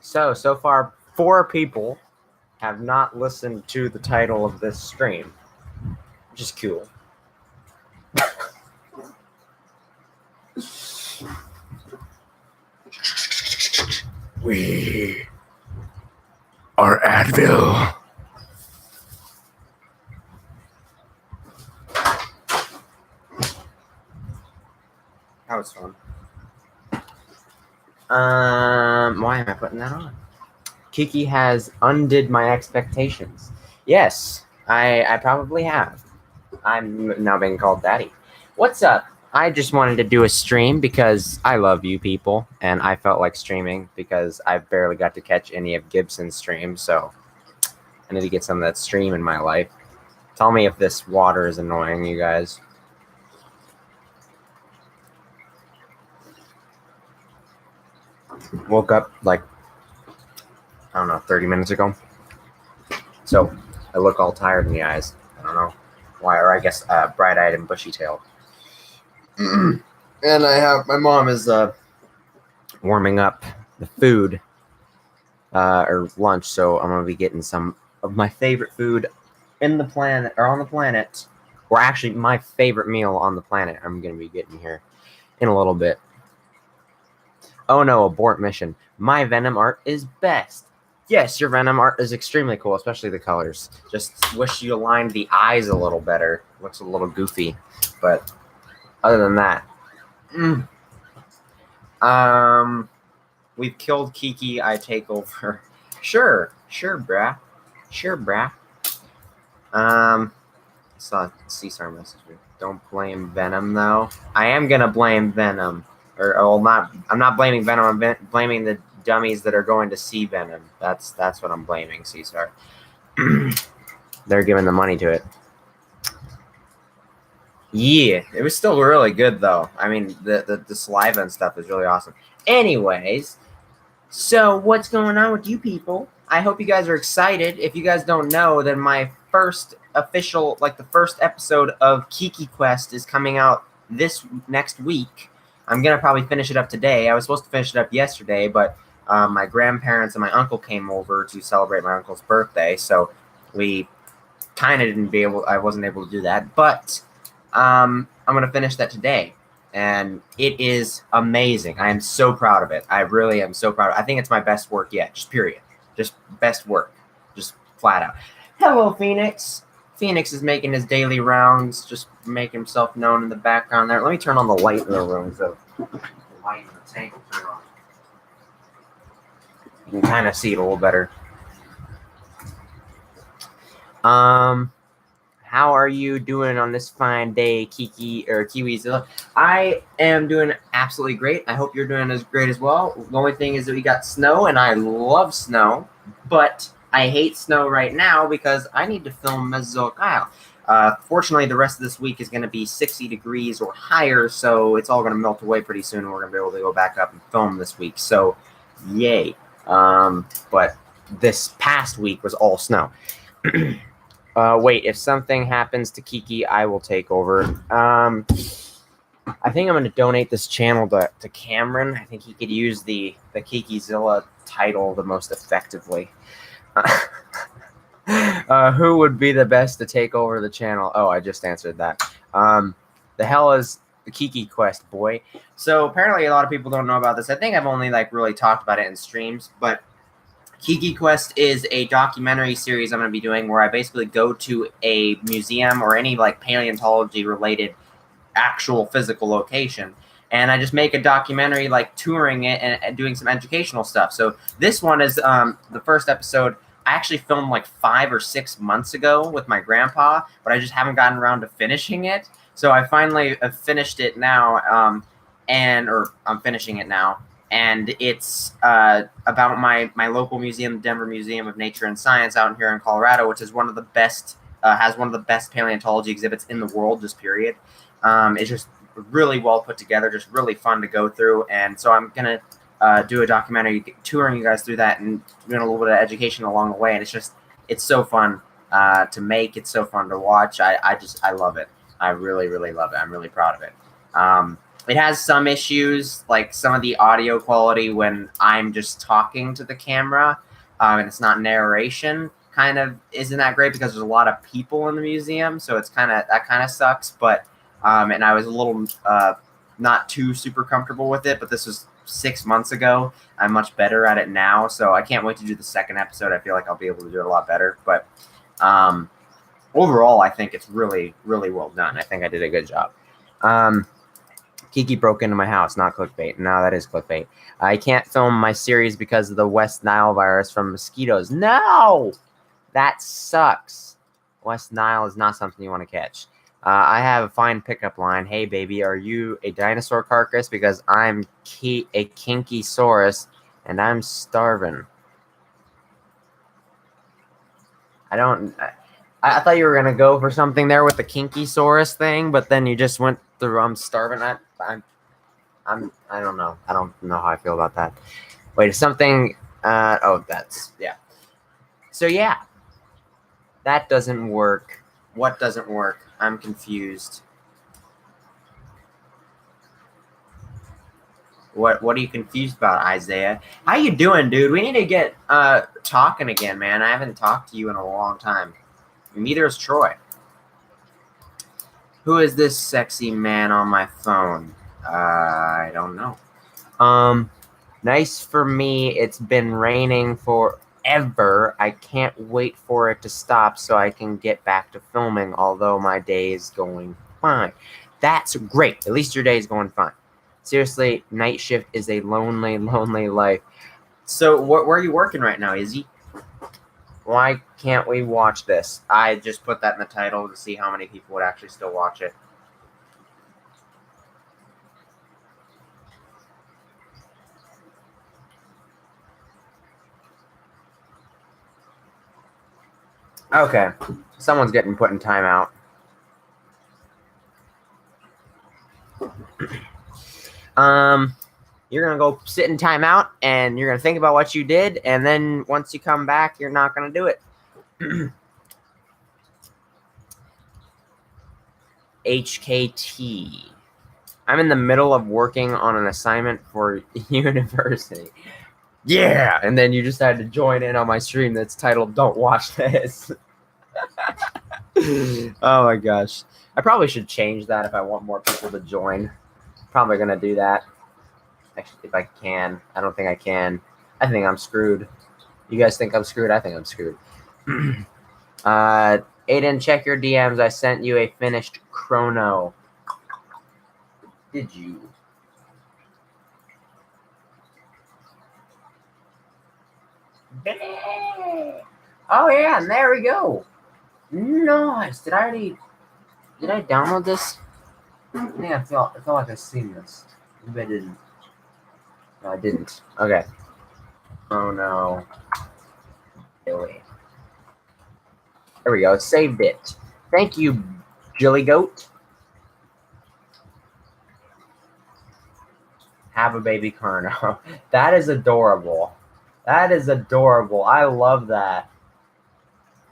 So far, 4 people have not listened to the title of this stream, which is cool. We are Advil. That was fun. Why am I putting that on? Kiki has undid my expectations. Yes, I probably have. I'm now being called daddy. What's up? I just wanted to do a stream because I love you people, and I felt like streaming because I barely got to catch any of Gibson's streams, so I need to get some of that stream in my life. Tell me if this water is annoying you guys. Woke up like, I don't know, 30 minutes ago. So I look all tired in the eyes. I don't know why, or I guess bright-eyed and bushy-tailed. And my mom is warming up the food or lunch, so I'm gonna be getting some of my favorite food on the planet, or actually my favorite meal on the planet. I'm gonna be getting here in a little bit. Oh no, abort mission. My Venom art is best. Yes, your Venom art is extremely cool, especially the colors. Just wish you aligned the eyes a little better. Looks a little goofy, but other than that, we've killed Kiki. I take over. Sure, brah. Saw Caesar message me. Don't blame Venom though. I am gonna blame Venom, I'm not blaming Venom. I'm blaming the dummies that are going to see Venom. That's what I'm blaming, Caesar. They're giving the money to it. Yeah, it was still really good though. I mean, the saliva and stuff is really awesome. Anyways, so what's going on with you people? I hope you guys are excited. If you guys don't know, then my first official, the first episode of Kiki Quest is coming out this next week. I'm gonna probably finish it up today. I was supposed to finish it up yesterday, but my grandparents and my uncle came over to celebrate my uncle's birthday, so we kind of I wasn't able to do that, but I'm gonna finish that today, and it is amazing. I am so proud of it. I really am so proud. I think it's my best work yet. Just period. Just best work. Just flat out. Hello, Phoenix. Phoenix is making his daily rounds, just making himself known in the background there. Let me turn on the light in the room so the light in the tank will turn on. You can kind of see it a little better. How are you doing on this fine day, Kiki or Kiwizilla? I am doing absolutely great. I hope you're doing as great as well. The only thing is that we got snow, and I love snow, but I hate snow right now because I need to film Mesozoic Isle. Fortunately, the rest of this week is going to be 60 degrees or higher, so it's all going to melt away pretty soon, and we're going to be able to go back up and film this week. So, yay. But this past week was all snow. Wait, if something happens to Kiki, I will take over. I think I'm going to donate this channel to Cameron. I think he could use the Kikizilla title the most effectively. Who would be the best to take over the channel? Oh, I just answered that. The hell is the Kiki Quest, boy? So apparently a lot of people don't know about this. I think I've only really talked about it in streams, but Kiki Quest is a documentary series I'm going to be doing where I basically go to a museum or any paleontology related actual physical location, and I just make a documentary touring it and doing some educational stuff. So this one is the first episode. I actually filmed 5 or 6 months ago with my grandpa, but I just haven't gotten around to finishing it. So I finally have finished it now, or I'm finishing it now. And it's about my local museum, Denver Museum of Nature and Science out here in Colorado, which is one of the best, has one of the best paleontology exhibits in the world, just period. It's just really well put together, just really fun to go through. And so I'm going to do a documentary touring you guys through that and doing a little bit of education along the way. And it's so fun to make. It's so fun to watch. I love it. I really, really love it. I'm really proud of it. It has some issues, like some of the audio quality when I'm just talking to the camera, and it's not narration. Kind of isn't that great because there's a lot of people in the museum, so it's kind of sucks. But and I was a little not too super comfortable with it, but this was 6 months ago. I'm much better at it now, so I can't wait to do the second episode. I feel like I'll be able to do it a lot better. But overall, I think it's really, really well done. I think I did a good job. Kiki broke into my house, not clickbait. No, that is clickbait. I can't film my series because of the West Nile virus from mosquitoes. No! That sucks. West Nile is not something you want to catch. I have a fine pickup line. Hey, baby, are you a dinosaur carcass? Because I'm a Kinkysaurus, and I'm starving. I thought you were going to go for something there with the Kinkysaurus thing, but then you just went through, I'm starving. I don't know. I don't know how I feel about that. Wait, something, yeah. So, yeah. That doesn't work. What doesn't work? I'm confused. What are you confused about, Isaiah? How you doing, dude? We need to get talking again, man. I haven't talked to you in a long time. Neither is Troy. Who is this sexy man on my phone? I don't know. Nice for me. It's been raining forever. I can't wait for it to stop so I can get back to filming, although my day is going fine. That's great. At least your day is going fine. Seriously, night shift is a lonely, lonely life. So where are you working right now, Izzy? Why can't we watch this? I just put that in the title to see how many people would actually still watch it. Okay. Someone's getting put in timeout. You're going to go sit in timeout, and you're going to think about what you did, and then once you come back, you're not going to do it. HKT. I'm in the middle of working on an assignment for university. Yeah, and then you just had to join in on my stream that's titled "Don't Watch This." Oh my gosh. I probably should change that if I want more people to join. Probably going to do that. Actually, if I can. I don't think I can. I think I'm screwed. You guys think I'm screwed? I think I'm screwed. Aiden, check your DMs. I sent you a finished chrono. Did you? Oh, yeah, and there we go. Nice. Did I download this? Yeah, I felt like I've seen this. Maybe I didn't. No, I didn't. Okay. Oh, no. Really? There we go. Saved it. Thank you, Jilly Goat. Have a baby Carno. That is adorable. That is adorable. I love that.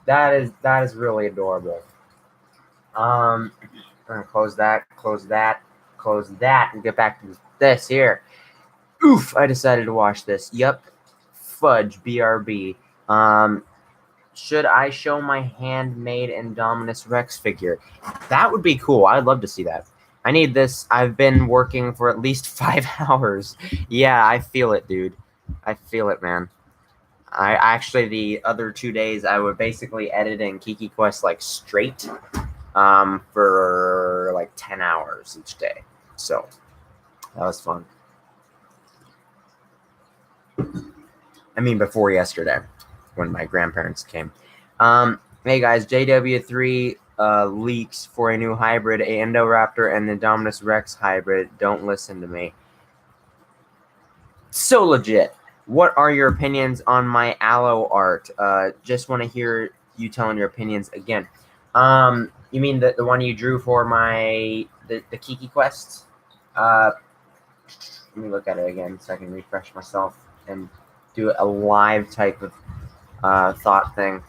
That is really adorable. I'm gonna close that, and get back to this here. Oof! I decided to watch this. Yep. Fudge. BRB. Should I show my handmade Indominus Rex figure? That would be cool. I'd love to see that. I need this. I've been working for at least 5 hours. Yeah, I feel it, dude. I feel it, man. I actually, the other 2 days, I was basically editing Kiki Quest like straight for like 10 hours each day. So that was fun. I mean, before yesterday when my grandparents came. Hey guys, JW3 leaks for a new hybrid, a Indoraptor and the Indominus Rex hybrid. Don't listen to me. So legit. What are your opinions on my aloe art? Just want to hear you telling your opinions again. You mean the one you drew for the Kiki Quest? Let me look at it again so I can refresh myself and do a live type of thought thing.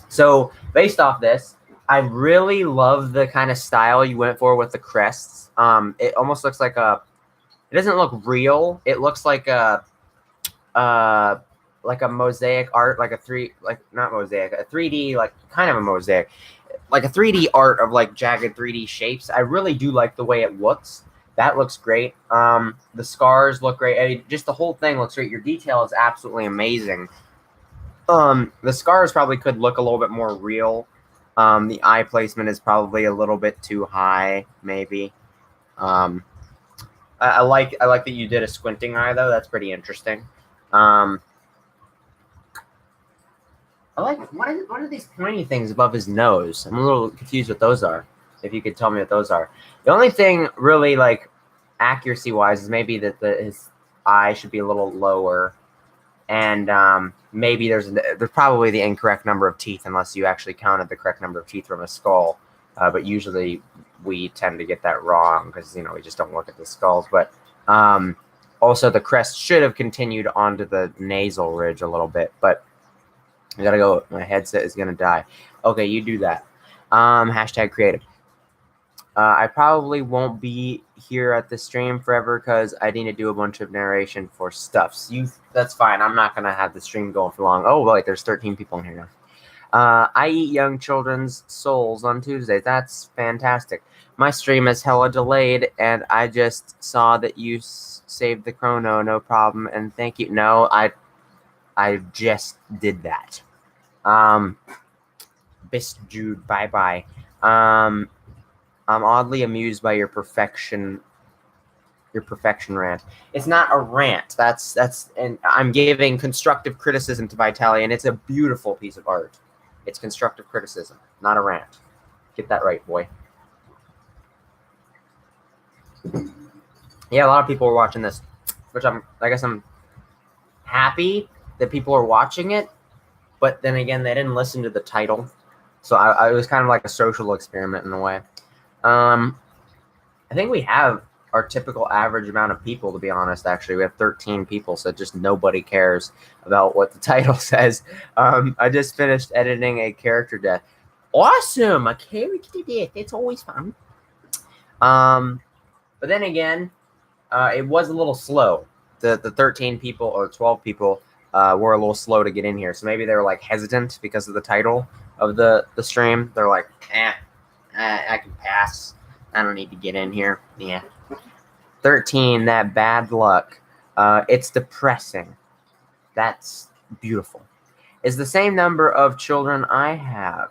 So based off this, I really love the kind of style you went for with the crests. It almost looks like a. It doesn't look real. It looks uh, like a mosaic art, like not mosaic, a 3D, like kind of a mosaic, like a 3D art of like jagged 3D shapes. I really do like the way it looks. That looks great. The scars look great. I mean, just the whole thing looks great. Your detail is absolutely amazing. The scars probably could look a little bit more real. The eye placement is probably a little bit too high, maybe. Um, I like that you did a squinting eye though. That's pretty interesting. Um, I like what are these pointy things above his nose? I'm a little confused what those are. If you could tell me what those are. The only thing really like accuracy wise is maybe that his eye should be a little lower, and maybe there's probably the incorrect number of teeth unless you actually counted the correct number of teeth from a skull. But usually we tend to get that wrong because we just don't look at the skulls. But also the crest should have continued onto the nasal ridge a little bit, but I gotta go. My headset is gonna die. Okay, you do that. Hashtag creative. I probably won't be here at the stream forever because I need to do a bunch of narration for stuffs. That's fine. I'm not gonna have the stream going for long. Oh wait, there's 13 people in here now. I eat young children's souls on Tuesdays. That's fantastic. My stream is hella delayed, and I just saw that you saved the chrono. No problem, and thank you. No, I just did that. Bist Jude, bye. I'm oddly amused by your perfection rant. It's not a rant. And I'm giving constructive criticism to Vitaly, and it's a beautiful piece of art. It's constructive criticism, not a rant. Get that right, boy. Yeah, a lot of people are watching this, which I guess I'm happy that people are watching it. But then again, they didn't listen to the title. So I was kind of like a social experiment in a way. I think we have our typical average amount of people, to be honest, actually. We have 13 people, so just nobody cares about what the title says. I just finished editing a character death. Awesome! A character death. It's always fun. But then again, it was a little slow. The 13 people or 12 people were a little slow to get in here. So maybe they were like hesitant because of the title of the stream. They're like, I can pass. I don't need to get in here. Yeah. 13, that bad luck. It's depressing. That's beautiful. Is the same number of children I have.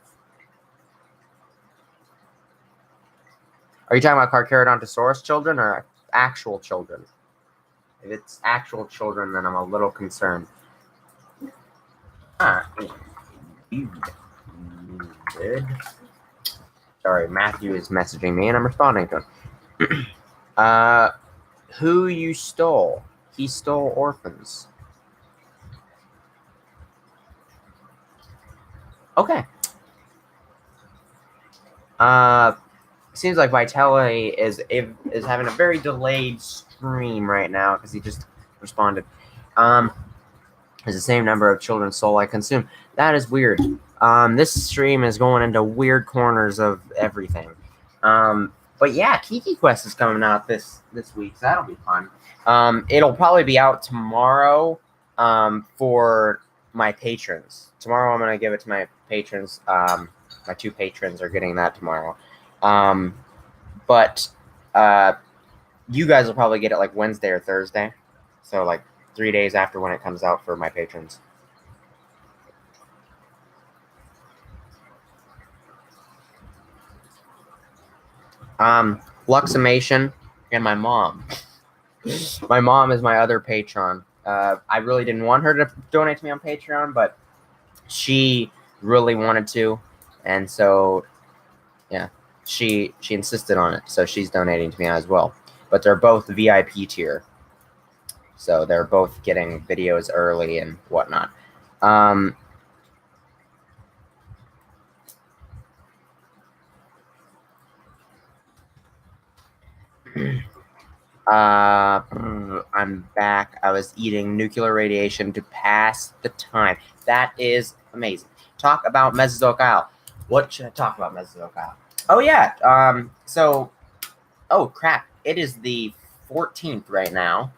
Are you talking about Carcharodontosaurus children or actual children? If it's actual children, then I'm a little concerned. Sorry, Matthew is messaging me and I'm responding to him. Who you stole? He stole orphans. Okay. Seems like Vitaly is having a very delayed stream right now because he just responded. Is the same number of children's soul I consume. That is weird. This stream is going into weird corners of everything. But yeah, Kiki Quest is coming out this week, so that'll be fun. It'll probably be out tomorrow for my patrons. Tomorrow I'm going to give it to my patrons. My 2 patrons are getting that tomorrow. But you guys will probably get it like Wednesday or Thursday. So like 3 days after when it comes out for my patrons. Luximation and my mom. My mom is my other patron. I really didn't want her to donate to me on Patreon, but she really wanted to, and so yeah, she insisted on it. So she's donating to me as well. But they're both VIP tier, so they're both getting videos early and whatnot. I'm back. I was eating nuclear radiation to pass the time. That is amazing. Talk about Mesozoic Isle. What should I talk about, Mesozoic? Oh yeah. Oh crap! It is the 14th right now,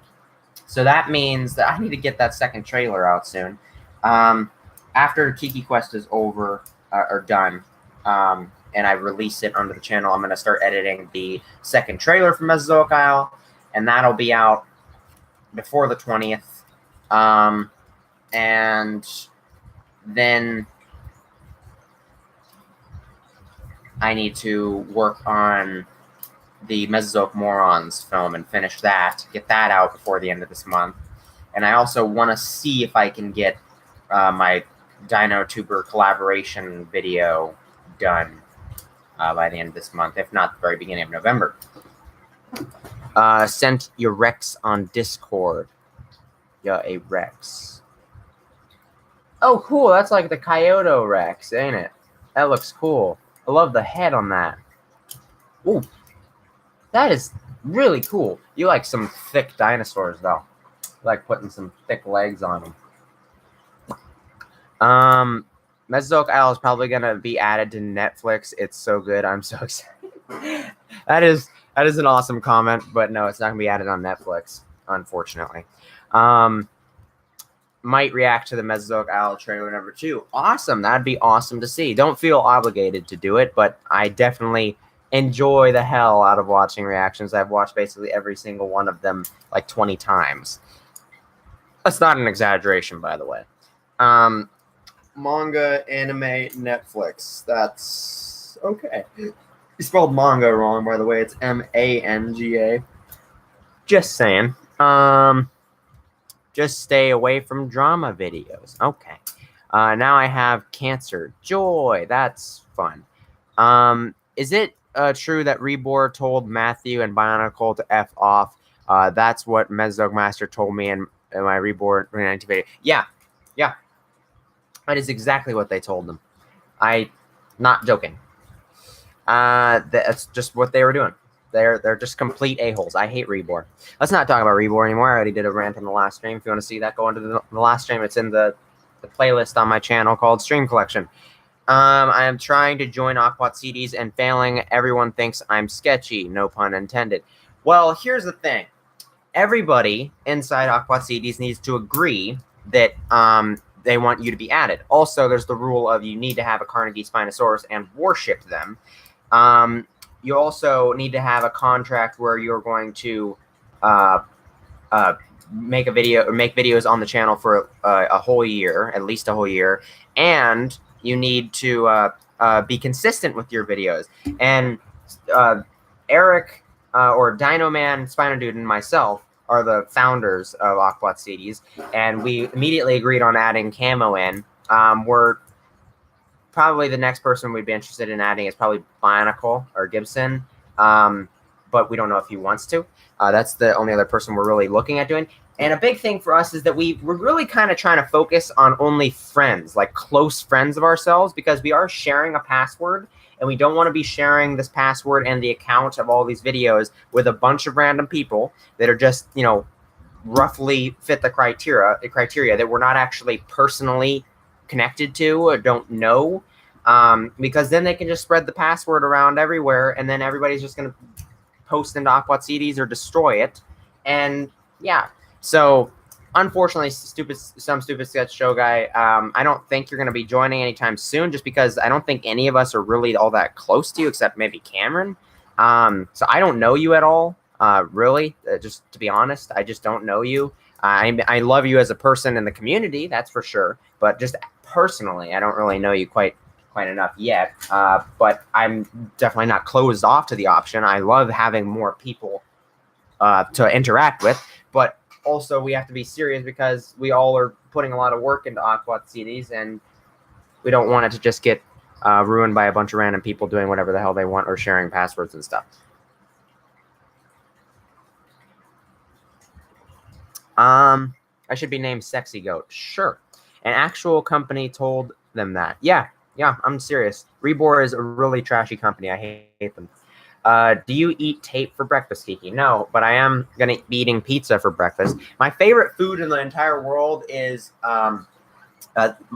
so that means that I need to get that second trailer out soon. After Kiki Quest is over or done, and I release it onto the channel, I'm going to start editing the second trailer for Mesozoic Isle, and that'll be out before the 20th. And then I need to work on the Mesozoic Morons film and finish that, get that out before the end of this month. And I also want to see if I can get my DinoTuber collaboration video done by the end of this month, if not the very beginning of November. Sent your Rex on Discord. Yeah, a Rex. Oh, cool. That's like the Kyoto Rex, ain't it? That looks cool. I love the head on that. Ooh. That is really cool. You like some thick dinosaurs, though. You like putting some thick legs on them. Mesozoic Isle is probably going to be added to Netflix. It's so good. I'm so excited. That is an awesome comment, but no, it's not going to be added on Netflix, unfortunately. Might react to the Mesozoic Isle trailer number 2. Awesome. That'd be awesome to see. Don't feel obligated to do it, but I definitely enjoy the hell out of watching reactions. I've watched basically every single one of them like 20 times. That's not an exaggeration, by the way. Manga, anime, Netflix. That's okay. You spelled manga wrong, by the way. It's M-A-N-G-A. Just saying. Just stay away from drama videos. Okay. Now I have cancer. Joy. That's fun. Is it true that Rebor told Matthew and Bionicle to F off? That's what Mesozoic Master told me in my Rebor 2019 video. Yeah. That is exactly what they told them. Not joking. That's just what they were doing. They're just complete a-holes. I hate Rebor. Let's not talk about Rebor anymore. I already did a rant on the last stream. If you want to see that, go into the last stream. It's in the playlist on my channel called Stream Collection. I am trying to join Aquat CDs and failing. Everyone thinks I'm sketchy. No pun intended. Well, here's the thing. Everybody inside Aquat CDs needs to agree that they want you to be added. Also, there's the rule of you need to have a Carnegie Spinosaurus and worship them. You also need to have a contract where you're going to make a video or make videos on the channel for a whole year, at least a whole year, and you need to be consistent with your videos. And Eric or Dino Man, Spino Dude, and myself are the founders of Aquat CDs, and we immediately agreed on adding Camo in. We're probably the next person we'd be interested in adding is probably Bionicle or Gibson, but we don't know if he wants to. That's the only other person we're really looking at doing. And a big thing for us is that we're really kind of trying to focus on only friends, like close friends of ourselves, because we are sharing a password, and we don't want to be sharing this password and the account of all these videos with a bunch of random people that are just, roughly fit the criteria that we're not actually personally connected to or don't know, because then they can just spread the password around everywhere, and then everybody's just going to post into Aquat CDs or destroy it. And yeah, so unfortunately, some stupid sketch show guy, I don't think you're going to be joining anytime soon, just because I don't think any of us are really all that close to you, except maybe Cameron. So I don't know you at all, really, just to be honest. I just don't know you. I love you as a person in the community, that's for sure, but just personally, I don't really know you quite enough yet. But I'm definitely not closed off to the option. I love having more people to interact with, but also we have to be serious because we all are putting a lot of work into Aquat CDs, and we don't want it to just get ruined by a bunch of random people doing whatever the hell they want or sharing passwords and stuff. I should be named Sexy Goat. Sure. An actual company told them that. Yeah, I'm serious. Rebor is a really trashy company. I hate them. Do you eat tape for breakfast, Kiki? No, but I am going to be eating pizza for breakfast. My favorite food in the entire world is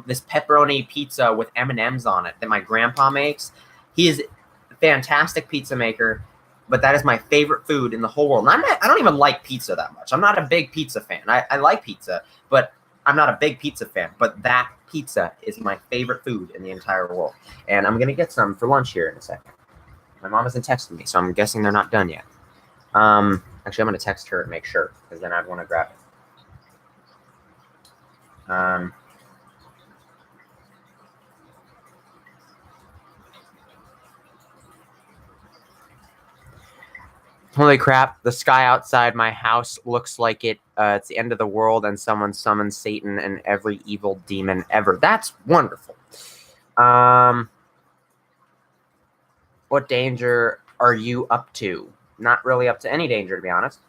this pepperoni pizza with M&Ms on it that my grandpa makes. He is a fantastic pizza maker, but that is my favorite food in the whole world. And I don't even like pizza that much. I'm not a big pizza fan. I like pizza, but I'm not a big pizza fan. But that pizza is my favorite food in the entire world. And I'm going to get some for lunch here in a second. My mom hasn't texted me, so I'm guessing they're not done yet. Actually, I'm going to text her and make sure, because then I'd want to grab it. Holy crap, the sky outside my house looks like it's the end of the world and someone summons Satan and every evil demon ever. That's wonderful. What danger are you up to? Not really up to any danger, to be honest.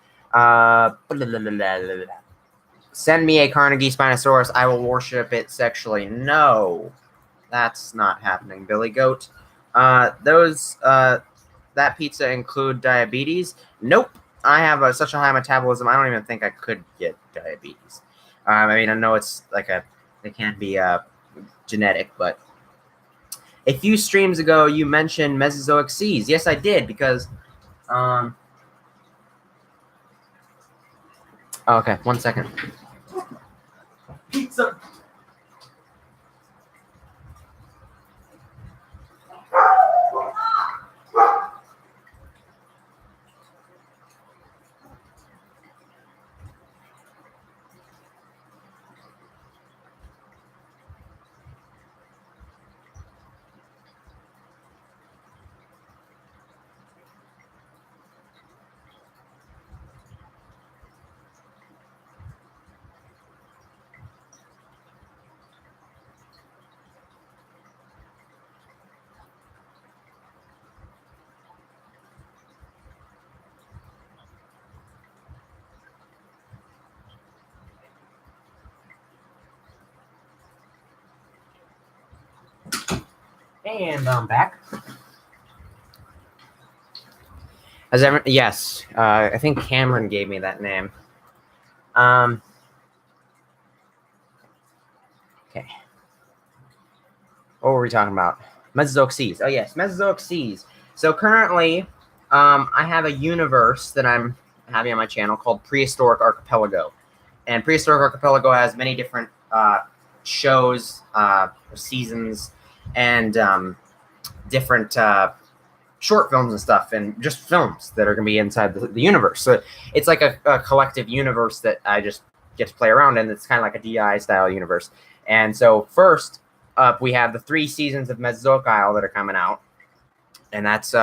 Send me a Carnegie Spinosaurus. I will worship it sexually. No, that's not happening, Billy Goat. That pizza include diabetes? Nope. I have such a high metabolism, I don't even think I could get diabetes. I mean, I know it's like it can be genetic, but a few streams ago, you mentioned Mesozoic seas. Yes, I did, because okay, 1 second. Pizza. And I'm back. Yes, I think Cameron gave me that name. Okay. What were we talking about? Mesozoic seas. Oh yes, Mesozoic seas. So currently, I have a universe that I'm having on my channel called Prehistoric Archipelago, and Prehistoric Archipelago has many different shows, seasons, and different short films and stuff, and just films that are going to be inside the universe. So it's like a collective universe that I just get to play around in. It's kind of like a DI style universe. And so first up, we have the 3 seasons of Mesozoic Isle that are coming out, and that's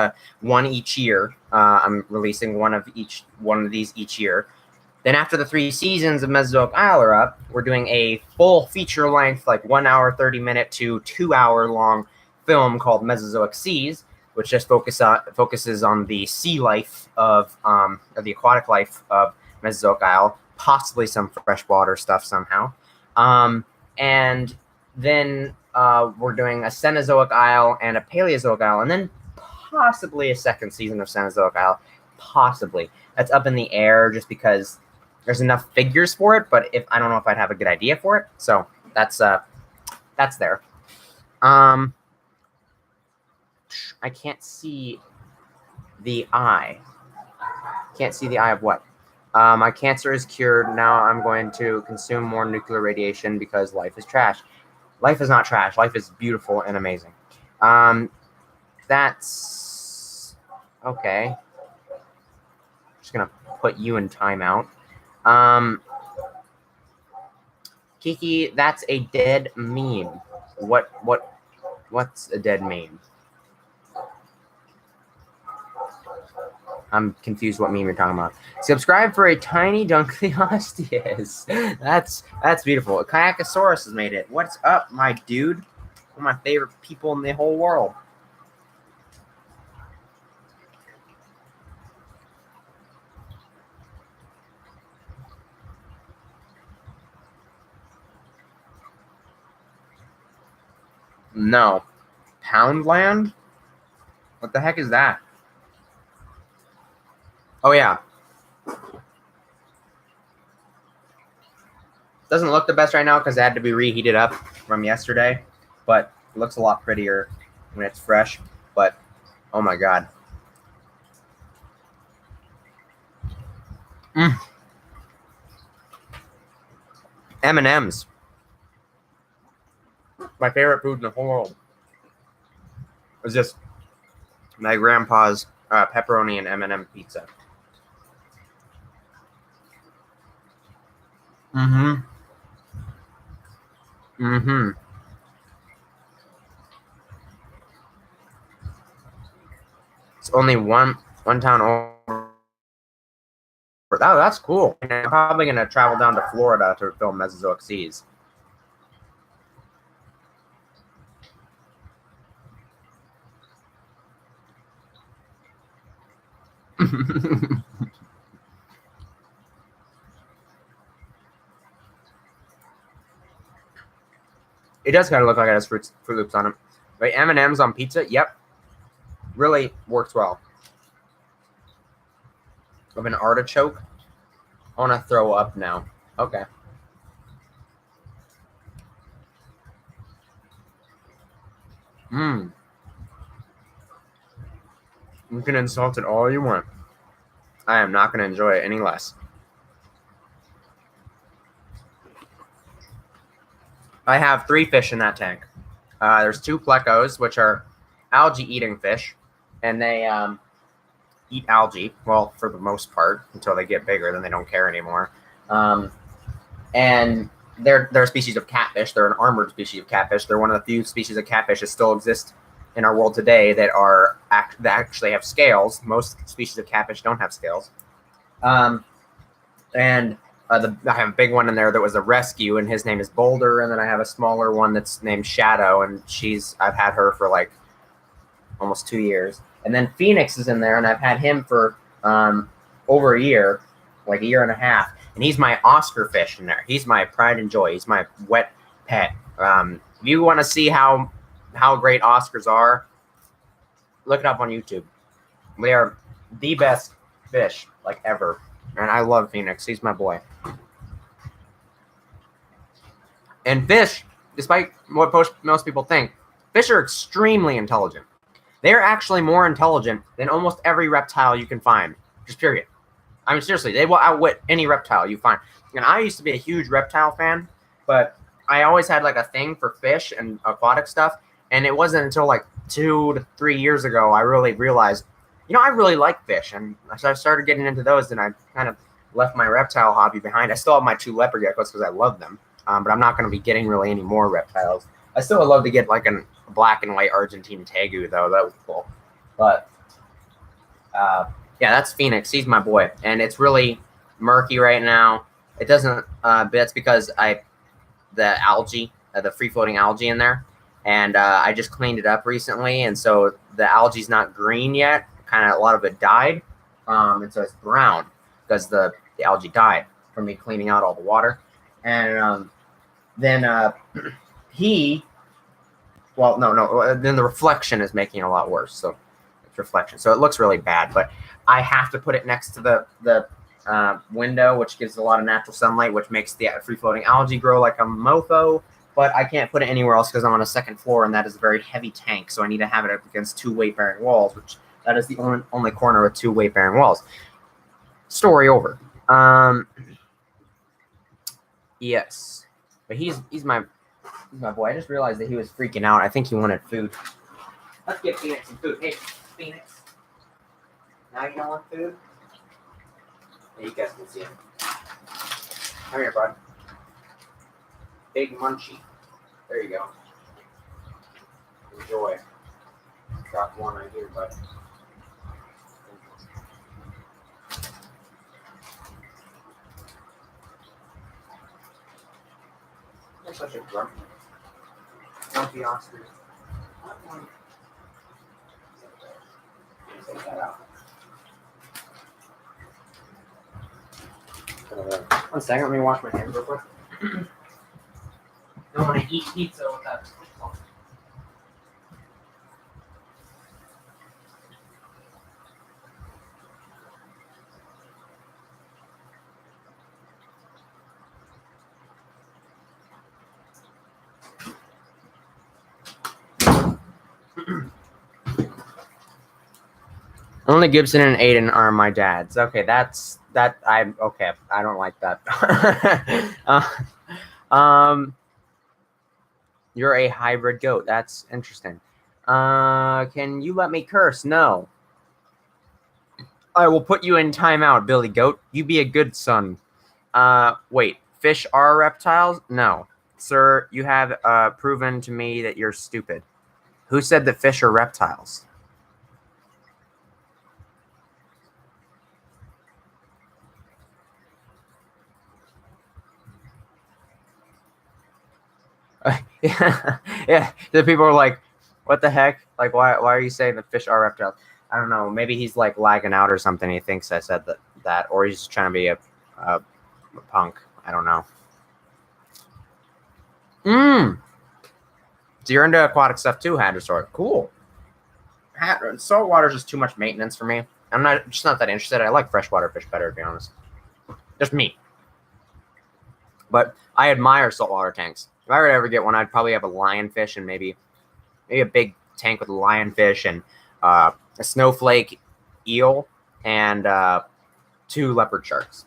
one each year. I'm releasing one of these each year. Then after the 3 seasons of Mesozoic Isle are up, we're doing a full feature length, like 1 hour, 30-minute to 2 hour long film called Mesozoic Seas, which just focuses on the sea life of the aquatic life of Mesozoic Isle, possibly some freshwater stuff somehow. And then we're doing a Cenozoic Isle and a Paleozoic Isle, and then possibly a 2nd season of Cenozoic Isle. Possibly. That's up in the air just because there's enough figures for it, but I don't know if I'd have a good idea for it. So that's there. I can't see the eye. Can't see the eye of what? My cancer is cured. Now I'm going to consume more nuclear radiation because life is trash. Life is not trash. Life is beautiful and amazing. That's okay. Just gonna put you in timeout. Kiki, that's a dead meme. What's a dead meme? I'm confused what meme you're talking about. Subscribe for a tiny Dunkleosteus. That's beautiful. Kayakasaurus has made it. What's up, my dude? One of my favorite people in the whole world. No. Poundland? What the heck is that? Oh, yeah. Doesn't look the best right now because it had to be reheated up from yesterday, but it looks a lot prettier when it's fresh. But oh my god. M&M's. My favorite food in the whole world. It's just my grandpa's pepperoni and M&M pizza. Mm-hmm. Mm-hmm. It's only one town over. Oh, that's cool. And I'm probably gonna travel down to Florida to film Mesozoic Seas. It does kind of look like it has Fruit Loops on it. Right, M&M's on pizza. Yep, really works well. Of an artichoke. I want to throw up now. Okay. Mmm. You can insult it all you want. I am not going to enjoy it any less. I have 3 fish in that tank. There's 2 plecos, which are algae-eating fish, and they eat algae, well, for the most part, until they get bigger, then they don't care anymore. And they're a species of catfish. They're an armored species of catfish. They're one of the few species of catfish that still exist in our world today that actually have scales. Most species of catfish don't have scales. And I have a big one in there that was a rescue, and his name is Boulder. And then I have a smaller one that's named Shadow, and I've had her for like almost 2 years. And then Phoenix is in there, and I've had him for over a year, like a year and a half. And he's my Oscar fish in there. He's my pride and joy. He's my wet pet. If you want to see how great Oscars are, look it up on YouTube. They are the best fish like ever. And I love Phoenix. He's my boy. And fish, despite what most people think, fish are extremely intelligent. They're actually more intelligent than almost every reptile you can find. Just period. I mean, seriously, they will outwit any reptile you find. And I used to be a huge reptile fan, but I always had like a thing for fish and aquatic stuff. And it wasn't until like 2 to 3 years ago I really realized, I really like fish. And so I started getting into those, and I kind of left my reptile hobby behind. I still have my 2 leopard geckos because I love them, but I'm not going to be getting really any more reptiles. I still would love to get like a black and white Argentine tegu, though. That was cool. But yeah, that's Phoenix. He's my boy, and it's really murky right now. It doesn't. But that's because the algae, the free floating algae in there, and I just cleaned it up recently, and so the algae's not green yet. Kind of a lot of it died, and so it's brown because the algae died from me cleaning out all the water, and then then the reflection is making it a lot worse. So it's reflection. So it looks really bad, but I have to put it next to the window, which gives a lot of natural sunlight, which makes the free-floating algae grow like a mofo. But I can't put it anywhere else because I'm on a 2nd floor, and that is a very heavy tank. So I need to have it up against 2 weight-bearing walls, which that is the only corner with 2 weight-bearing walls. Story over. Yes, but he's my boy. I just realized that he was freaking out. I think he wanted food. Let's get Phoenix some food. Hey, Phoenix. Now you don't want food? Yeah, you guys can see him. Come here, bud. Big munchie. There you go. Enjoy. Got one right here, bud. You're such a grumpy Oscar. Take that out. 1 second, let me wash my hands real quick. Don't want to eat pizza without. Only Gibson and Aiden are my dads. Okay, I'm okay. I don't like that. You're a hybrid goat. That's interesting. Can you let me curse? No. I will put you in timeout, Billy Goat. You be a good son. Wait. Fish are reptiles? No. Sir, you have proven to me that you're stupid. Who said that fish are reptiles? Yeah. The people are like, what the heck? Like, why are you saying that fish are reptiles? I don't know. Maybe he's like lagging out or something. He thinks I said that, or he's just trying to be a punk. I don't know. So you're into aquatic stuff too, Hadrosaur. Cool. Saltwater is just too much maintenance for me. I'm not that interested. I like freshwater fish better, to be honest. Just me. But I admire saltwater tanks. If I were to ever get one, I'd probably have a lionfish and maybe a big tank with a lionfish and a snowflake eel and 2 leopard sharks.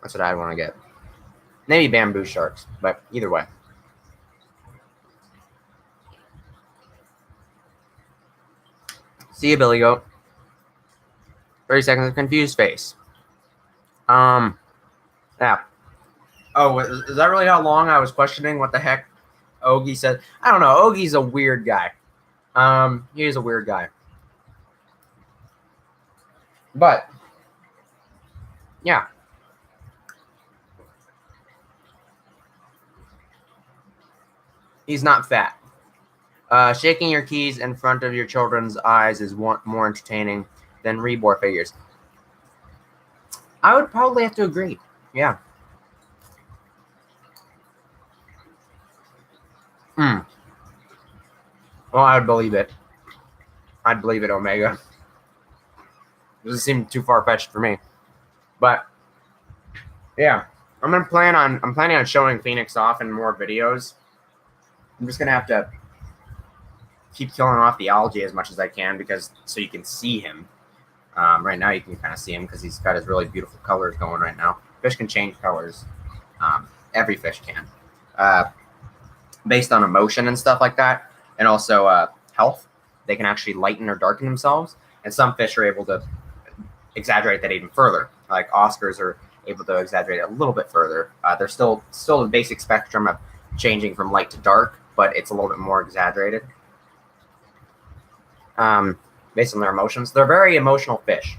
That's what I'd want to get. Maybe bamboo sharks, but either way. See you, Billy Goat. 30 seconds of confused face. Yeah. Oh, is that really how long I was questioning what the heck Ogie said? I don't know. Ogie's a weird guy. He is a weird guy. But, yeah. He's not fat. Shaking your keys in front of your children's eyes is more entertaining than reborn figures. I would probably have to agree. Yeah. Well, I would believe it. I'd believe it, Omega. It doesn't seem too far-fetched for me. But, yeah. I'm planning on showing Phoenix off in more videos. I'm just going to have to keep killing off the algae as much as I can so you can see him. Right now you can kind of see him because he's got his really beautiful colors going right now. Fish can change colors. Every fish can. Based on emotion and stuff like that. And also health. They can actually lighten or darken themselves. And some fish are able to exaggerate that even further. Like Oscars are able to exaggerate it a little bit further. They're still the basic spectrum of changing from light to dark, but it's a little bit more exaggerated. Based on their emotions. They're very emotional fish.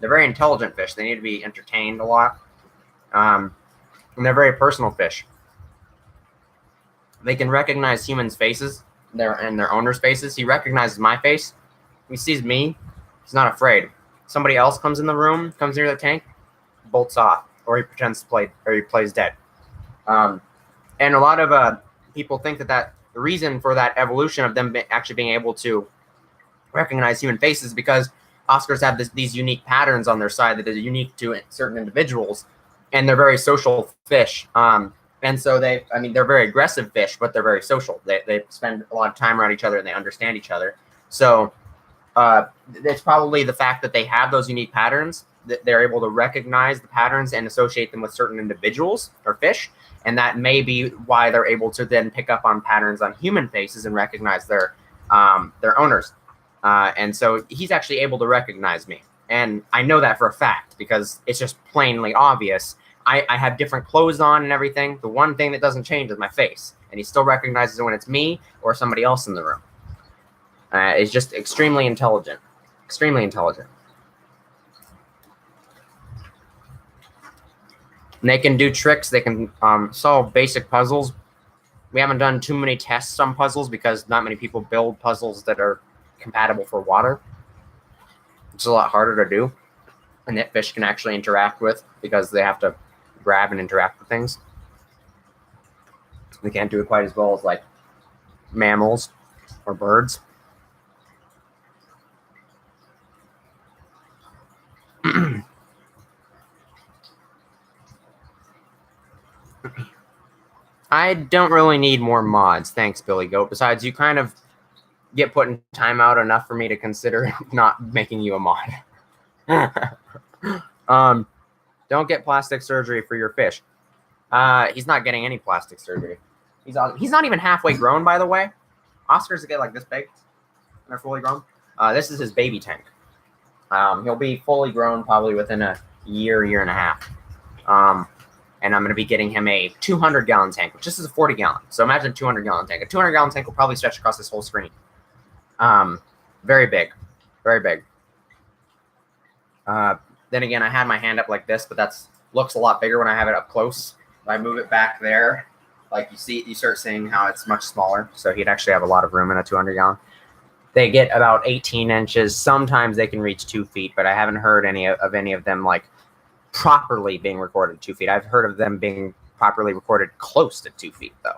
They're very intelligent fish. They need to be entertained a lot. And they're very personal fish. They can recognize humans' faces and their owners' faces. He recognizes my face. He sees me. He's not afraid. Somebody else comes in the room, comes near the tank, bolts off, or he pretends to play, or he plays dead. And a lot of people think that the reason for that evolution of them actually being able to recognize human faces because Oscars have these unique patterns on their side that are unique to certain individuals, and they're very social fish. And so they're very aggressive fish, but they're very social. They spend a lot of time around each other and they understand each other. So it's probably the fact that they have those unique patterns that they're able to recognize the patterns and associate them with certain individuals or fish. And that may be why they're able to then pick up on patterns on human faces and recognize their owners. And so he's actually able to recognize me. And I know that for a fact because it's just plainly obvious. I have different clothes on and everything. The one thing that doesn't change is my face. And he still recognizes it when it's me or somebody else in the room. It's just extremely intelligent. Extremely intelligent. And they can do tricks. They can solve basic puzzles. We haven't done too many tests on puzzles because not many people build puzzles that are compatible for water. It's a lot harder to do. And that fish can actually interact with because they have to grab and interact with things. They can't do it quite as well as like mammals or birds. I don't really need more mods. Thanks, Billy Goat. Besides, you kind of get put in timeout enough for me to consider not making you a mod. Don't get plastic surgery for your fish. He's not getting any plastic surgery. He's not even halfway grown, by the way. Oscars get like this big. They're fully grown. This is his baby tank. He'll be fully grown probably within a year and a half. And I'm going to be getting him a 200-gallon tank, which this is a 40-gallon. So imagine a 200-gallon tank. A 200-gallon tank will probably stretch across this whole screen. Very big. Very big. Then again, I had my hand up like this, but that looks a lot bigger when I have it up close. If I move it back there, like you start seeing how it's much smaller. So he'd actually have a lot of room in a 200-gallon. They get about 18 inches. Sometimes they can reach 2 feet, but I haven't heard any of them like properly being recorded 2 feet. I've heard of them being properly recorded close to 2 feet, though.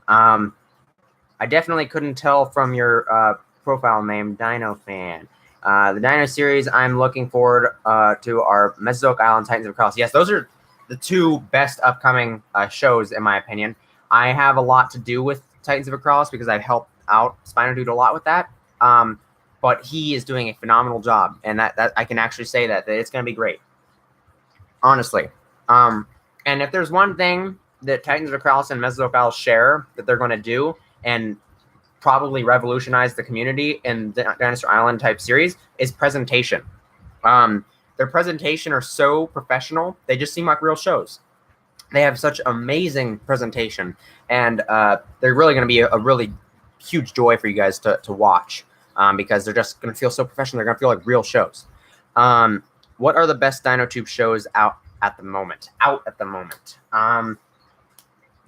I definitely couldn't tell from your profile name, Dino Fan. The Dino series I'm looking forward to are Mesozoic Island, Titans of Cross. Yes, those are the two best upcoming shows, in my opinion. I have a lot to do with Titans of Cross because I've helped out Spino Dude a lot with that. But he is doing a phenomenal job, and that I can actually say that it's going to be great. Honestly. And if there's one thing that Titans of Cross and Mesozoic Isles share that they're going to do and probably revolutionize the community in the Dinosaur Island type series is presentation. Their presentation are so professional. They just seem like real shows. They have such amazing presentation, and they're really going to be a really huge joy for you guys to watch because they're just going to feel so professional. They're going to feel like real shows. What are the best DinoTube shows out at the moment?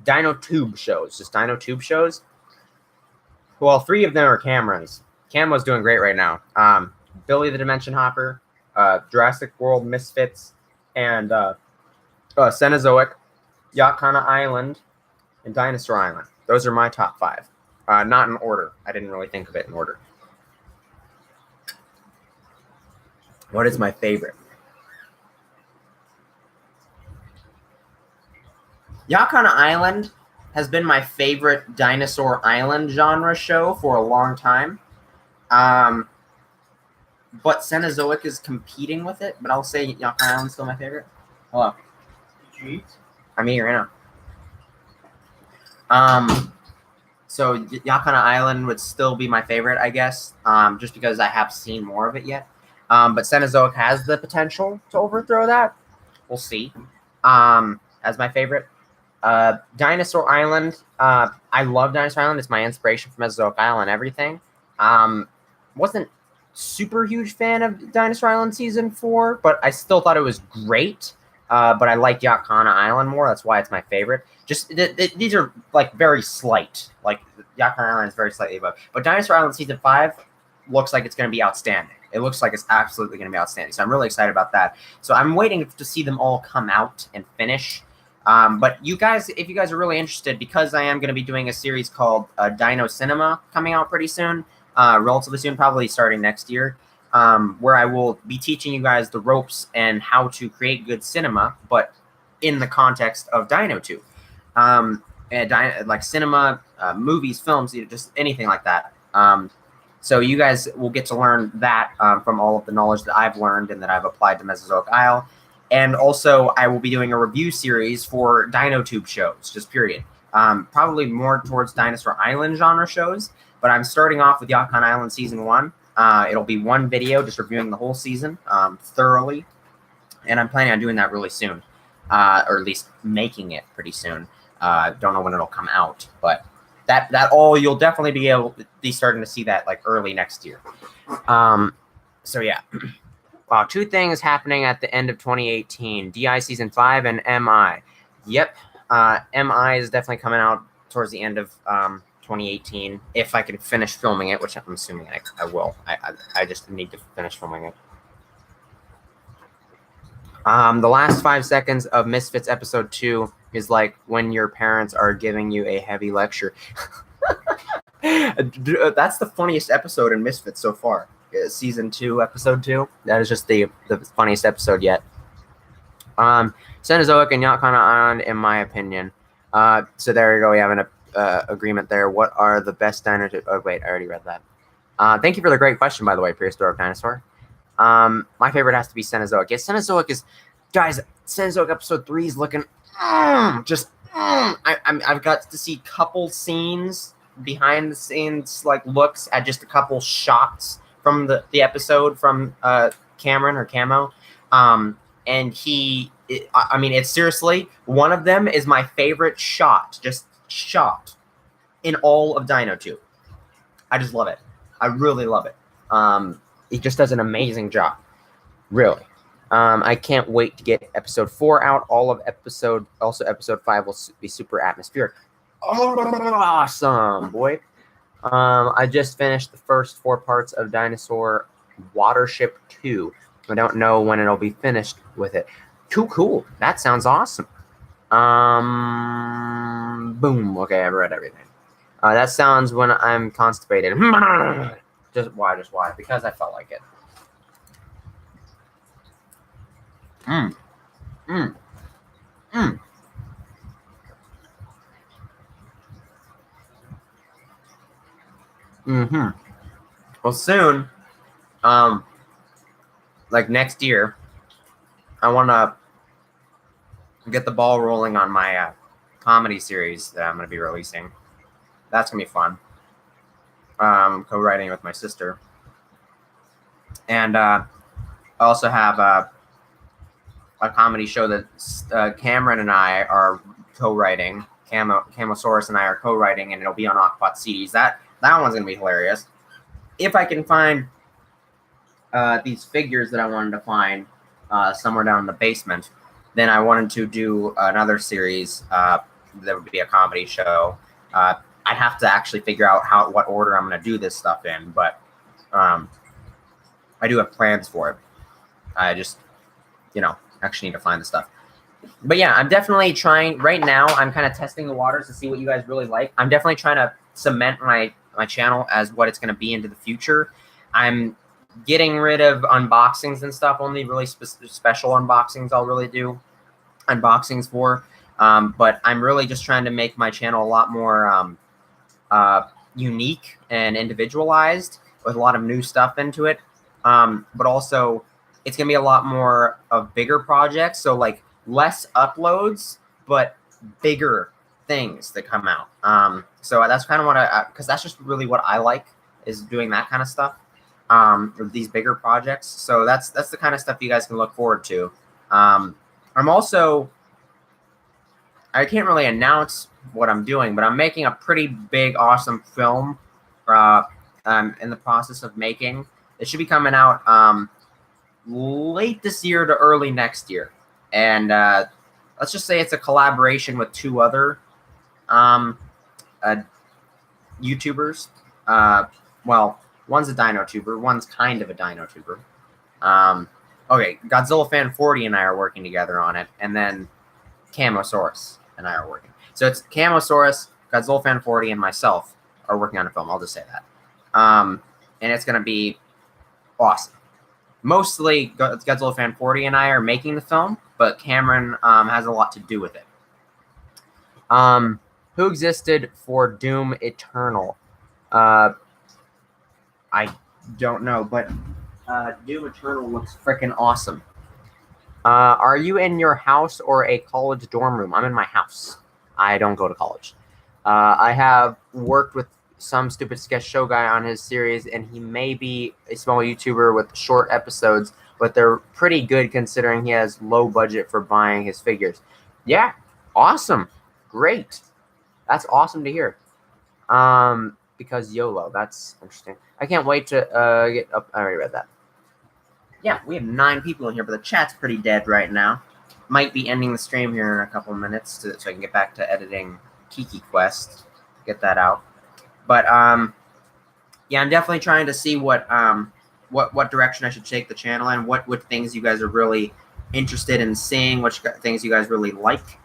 DinoTube shows, just DinoTube shows. Well, 3 of them are Cameron's. Camo's doing great right now. Billy the Dimension Hopper, Jurassic World Misfits, and Cenozoic, Yakana Island, and Dinosaur Island. Those are my top 5. Not in order. I didn't really think of it in order. What is my favorite? Yakana Island has been my favorite Dinosaur Island genre show for a long time. But Cenozoic is competing with it, but I'll say Yakana Island's still my favorite. Hello. Did you eat? I'm eating right now. So Yakana Island would still be my favorite, I guess, just because I have seen more of it yet. But Cenozoic has the potential to overthrow that. We'll see. As my favorite. Dinosaur Island. I love Dinosaur Island. It's my inspiration for Mesozoic Island and everything. Wasn't super huge fan of Dinosaur Island Season 4, but I still thought it was great. But I like Yakana Island more. That's why it's my favorite. Just these are like very slight. Like Yakana Island is very slightly above. But Dinosaur Island Season 5 looks like it's going to be outstanding. It looks like it's absolutely going to be outstanding. So I'm really excited about that. So I'm waiting to see them all come out and finish. But you guys, if you guys are really interested, because I am going to be doing a series called Dino Cinema coming out pretty soon, relatively soon, probably starting next year, where I will be teaching you guys the ropes and how to create good cinema, but in the context of DinoTube. Like cinema, movies, films, just anything like that. So you guys will get to learn that from all of the knowledge that I've learned and that I've applied to Mesozoic Isle. And also, I will be doing a review series for DinoTube shows, just period. Probably more towards Dinosaur Island genre shows, but I'm starting off with Yakana Island Season 1. It'll be one video, just reviewing the whole season thoroughly. And I'm planning on doing that really soon, or at least making it pretty soon. Don't know when it'll come out, but you'll definitely be able to be starting to see that like early next year. So yeah. Wow, 2 things happening at the end of 2018. DI Season 5 and MI. Yep, MI is definitely coming out towards the end of 2018. If I can finish filming it, which I'm assuming I will. I just need to finish filming it. The last 5 seconds of Misfits Episode 2 is like when your parents are giving you a heavy lecture. That's the funniest episode in Misfits so far. Season 2, Episode 2. That is just the funniest episode yet. Cenozoic and Yakana Island, in my opinion. So there you go. We have an agreement there. What are the best dino? Oh wait, I already read that. Thank you for the great question, by the way, Prehistoric Dinosaur. My favorite has to be Cenozoic. Yeah, Cenozoic is, guys, Cenozoic episode 3 is looking I've got to see couple scenes, behind the scenes, like looks at just a couple shots from the episode from Cameron or Camo. And I mean, it's seriously, one of them is my favorite shot, just shot in all of DinoTube. I just love it. I really love it. He just does an amazing job. Really. I can't wait to get episode 4 out. Also episode 5 will be super atmospheric. Awesome, boy. I just finished the first 4 parts of Dinosaur Watership 2. I don't know when it'll be finished with it. Too cool. That sounds awesome. Boom. Okay, I've read everything. That sounds when I'm constipated. Just why? Because I felt like it. Well, soon, like next year, I want to get the ball rolling on my comedy series that I'm going to be releasing. That's going to be fun. Co-writing with my sister. And I also have a comedy show that Cameron and I are co-writing. Camosaurus and I are co-writing, and it'll be on Aquapot CDs. That one's going to be hilarious. If I can find these figures that I wanted to find somewhere down in the basement, then I wanted to do another series that would be a comedy show. I'd have to actually figure out what order I'm going to do this stuff in, but I do have plans for it. I just, actually need to find the stuff. But yeah, I'm definitely trying. Right now, I'm kind of testing the waters to see what you guys really like. I'm definitely trying to cement my channel as what it's going to be into the future. I'm getting rid of unboxings and stuff. Only really special unboxings I'll really do unboxings for. But I'm really just trying to make my channel a lot more unique and individualized with a lot of new stuff into it. But also, it's going to be a lot more of bigger projects. So like less uploads, but bigger things that come out. So that's kind of what because that's just really what I like, is doing that kind of stuff. These bigger projects. So that's the kind of stuff you guys can look forward to. I'm also, I can't really announce what I'm doing, but I'm making a pretty big, awesome film. I'm in the process of making. It should be coming out late this year to early next year. And let's just say it's a collaboration with 2 other YouTubers. Well, one's a dino-tuber, one's kind of a dino-tuber. Okay, Godzilla Fan 40 and I are working together on it, and then Camosaurus and I are working. So it's Camosaurus, Godzilla Fan 40, and myself are working on a film. I'll just say that. And it's going to be awesome. Mostly Godzilla Fan 40 and I are making the film, but Cameron has a lot to do with it. Who existed for Doom Eternal? I don't know, but Doom Eternal looks freaking awesome. Are you in your house or a college dorm room? I'm in my house. I don't go to college. I have worked with some stupid sketch show guy on his series, and he may be a small YouTuber with short episodes, but they're pretty good considering he has low budget for buying his figures. Yeah, awesome. Great. That's awesome to hear. Because YOLO, that's interesting. I can't wait to get up. I already read that. Yeah, we have 9 people in here, but the chat's pretty dead right now. Might be ending the stream here in a couple of minutes so I can get back to editing Kiki Quest. Get that out. But yeah, I'm definitely trying to see what direction I should take the channel in, what things you guys are really interested in seeing, which things you guys really like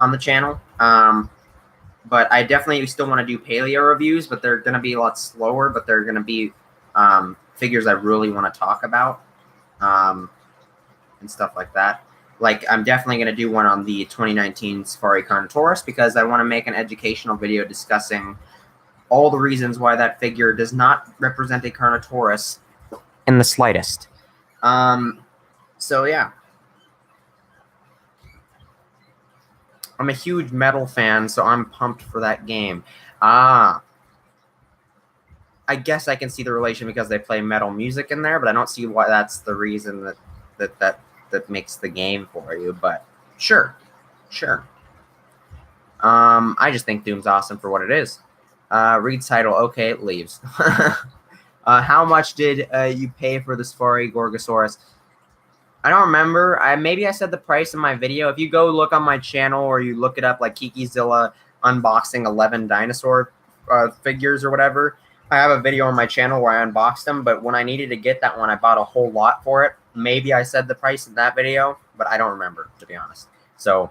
on the channel. But I definitely still want to do paleo reviews, but they're going to be a lot slower, but they're going to be figures I really want to talk about and stuff like that. Like, I'm definitely going to do one on the 2019 SafariCon Taurus because I want to make an educational video discussing all the reasons why that figure does not represent a Carnotaurus in the slightest. So yeah. I'm a huge metal fan, so I'm pumped for that game. I guess I can see the relation because they play metal music in there, but I don't see why that's the reason that makes the game for you. But sure. I just think Doom's awesome for what it is. Read title. Okay, it leaves. How much did you pay for the Safari Gorgosaurus? I don't remember. Maybe I said the price in my video. If you go look on my channel or you look it up, like Kikizilla unboxing 11 dinosaur figures or whatever, I have a video on my channel where I unboxed them. But when I needed to get that one, I bought a whole lot for it. Maybe I said the price in that video, but I don't remember, to be honest. So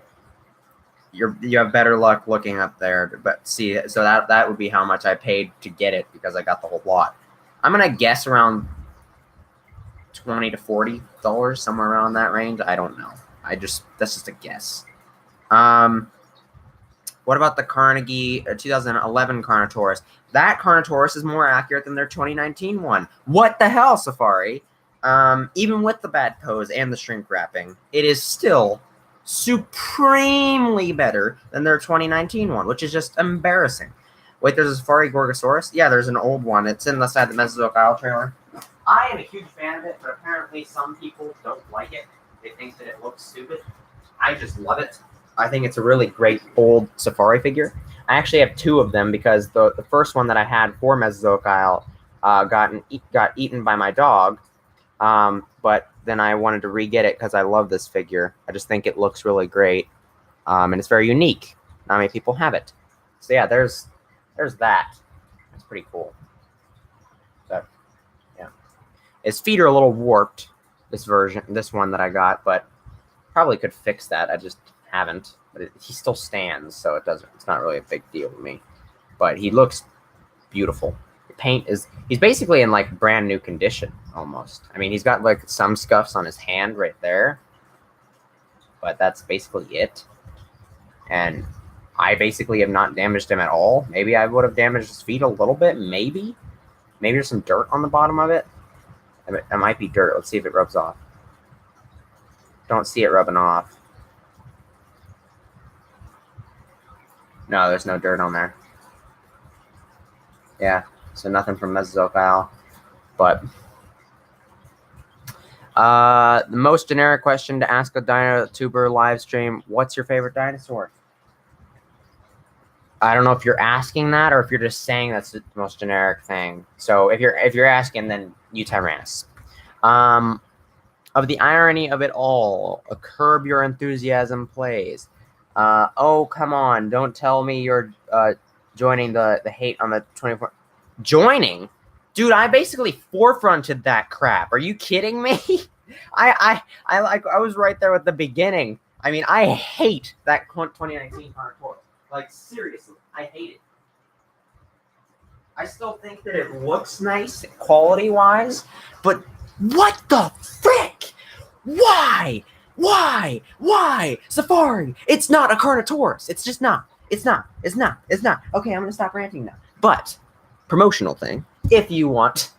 you have better luck looking up there. But see, so that would be how much I paid to get it because I got the whole lot. I'm gonna guess around $20 to $40, somewhere around that range. I don't know. That's just a guess. What about the Carnegie 2011 Carnotaurus? That Carnotaurus is more accurate than their 2019 one. What the hell, Safari? Even with the bad pose and the shrink wrapping, it is still supremely better than their 2019 one, which is just embarrassing. Wait, there's a Safari Gorgosaurus? Yeah, there's an old one. It's inside the Mesozoic Isle trailer. I am a huge fan of it, but apparently some people don't like it. They think that it looks stupid. I just love it. I think it's a really great old Safari figure. I actually have two of them because the first one that I had for Mesozoic Isle got eaten by my dog. But then I wanted to re-get it because I love this figure. I just think it looks really great. And it's very unique. Not many people have it. So yeah, there's that. That's pretty cool. So, yeah. His feet are a little warped, this one that I got, but probably could fix that. I just haven't. But he still stands, so it's not really a big deal to me. But he looks beautiful. The paint he's basically in like brand new condition almost. I mean, he's got like some scuffs on his hand right there, but that's basically it. And I basically have not damaged him at all. Maybe I would have damaged his feet a little bit. Maybe there's some dirt on the bottom of it. It might be dirt. Let's see if it rubs off. Don't see it rubbing off. No, there's no dirt on there. Yeah, so nothing from Mesozoic Isle. But the most generic question to ask a DinoTuber live stream: what's your favorite dinosaur? I don't know if you're asking that or if you're just saying that's the most generic thing. So if you're asking, then Utyrannus. Of the irony of it all, a Curb Your Enthusiasm plays. Oh, come on. Don't tell me you're joining the hate on the 24. Joining? Dude, I basically forefronted that crap. Are you kidding me? I was right there at the beginning. I mean, I hate that 2019 Carnotaurus. Like, seriously, I hate it. I still think that it looks nice quality-wise, but what the frick? Why? Safari, it's not a Carnotaurus. It's just not. It's not. Okay, I'm going to stop ranting now. But, promotional thing, if you want,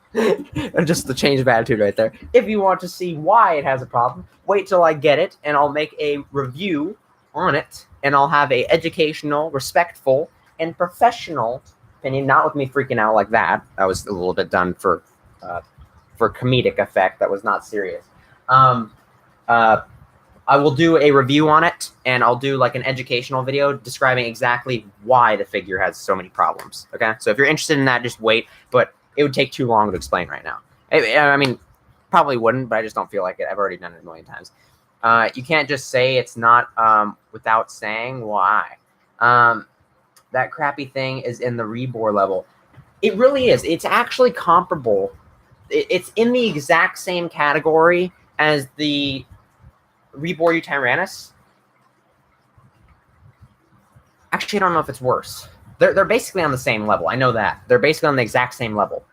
just the change of attitude right there, if you want to see why it has a problem, wait till I get it, and I'll make a review on it, and I'll have a educational, respectful, and professional opinion, not with me freaking out like that. That was a little bit done for comedic effect. That was not serious. I will do a review on it, and I'll do like an educational video describing exactly why the figure has so many problems. Okay, so if you're interested in that, just wait. But it would take too long to explain right now. I mean, probably wouldn't, but I just don't feel like it. I've already done it a million times. You can't just say it's not without saying why. That crappy thing is in the Rebor level. It really is. It's actually comparable. It's in the exact same category as the Rebor Utyrannus. Actually, I don't know if it's worse. They're basically on the same level. I know that. They're basically on the exact same level.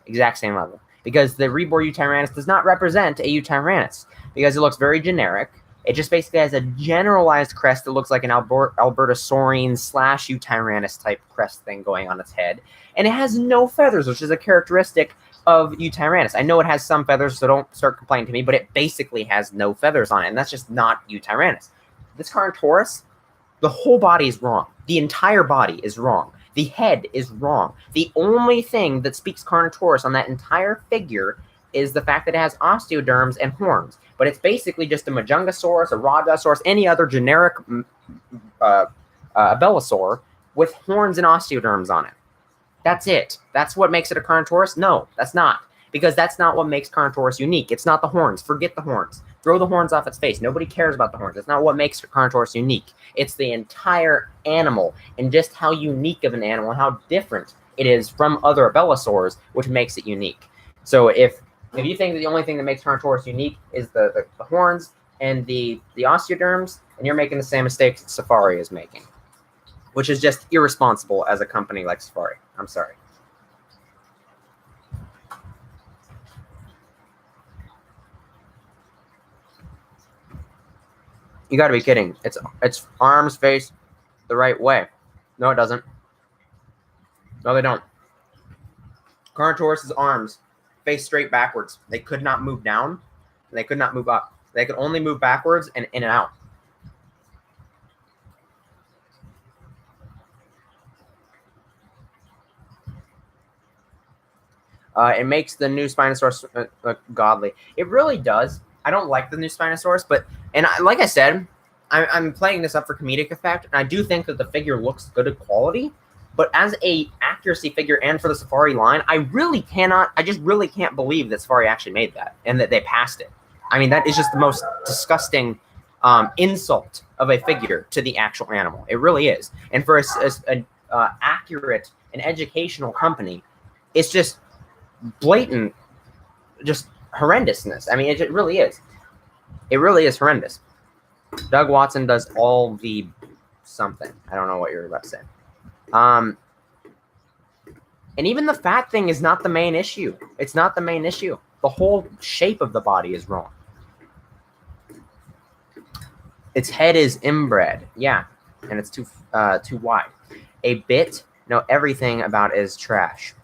Exact same level. Because the Rebor Utyrannus does not represent a Utyrannus. Because it looks very generic. It just basically has a generalized crest that looks like an Albertosaurine / Eutyrannus type crest thing going on its head. And it has no feathers, which is a characteristic of Eutyrannus. I know it has some feathers, so don't start complaining to me, but it basically has no feathers on it, and that's just not Eutyrannus. This Carnotaurus, the whole body is wrong. The entire body is wrong. The head is wrong. The only thing that speaks Carnotaurus on that entire figure is the fact that it has osteoderms and horns. But it's basically just a Majungasaurus, a Rhodosaurus, any other generic Abelisaur with horns and osteoderms on it. That's it. That's what makes it a Carnotaurus? No, that's not. Because that's not what makes Carnotaurus unique. It's not the horns. Forget the horns. Throw the horns off its face. Nobody cares about the horns. That's not what makes Carnotaurus unique. It's the entire animal and just how unique of an animal, how different it is from other Abelisaurs, which makes it unique. So if you think that the only thing that makes Carnotaurus unique is the horns and the osteoderms, and you're making the same mistakes that Safari is making, which is just irresponsible as a company like Safari. I'm sorry. You got to be kidding. It's arms face the right way. No, it doesn't. No, they don't. Carnotaurus's arms face straight backwards. They could not move down. And they could not move up. They could only move backwards and in and out. It makes the new Spinosaurus look godly. It really does. I don't like the new Spinosaurus, but like I said, I'm playing this up for comedic effect, and I do think that the figure looks good quality. But as a accuracy figure and for the Safari line, I just really can't believe that Safari actually made that and that they passed it. I mean, that is just the most disgusting insult of a figure to the actual animal. It really is. And for an accurate and educational company, it's just blatant, just horrendousness. I mean, it really is. It really is horrendous. Doug Watson does all the something. I don't know what you're about to say. And even the fat thing is not the main issue. It's not the main issue. The whole shape of the body is wrong. Its head is inbred. Yeah, and it's too wide. A bit. No, everything about it is trash.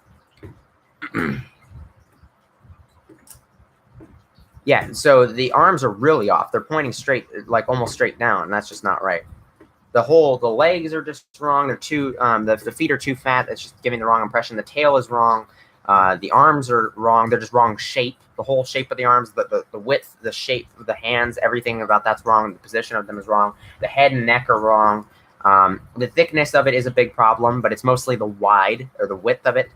Yeah, so the arms are really off. They're pointing straight, like almost straight down, and that's just not right. The legs are just wrong. They're too, the feet are too fat. That's just giving the wrong impression. The tail is wrong. The arms are wrong. They're just wrong shape. The whole shape of the arms, the width, the shape of the hands, everything about that's wrong. The position of them is wrong. The head and neck are wrong. The thickness of it is a big problem, but it's mostly the width of it.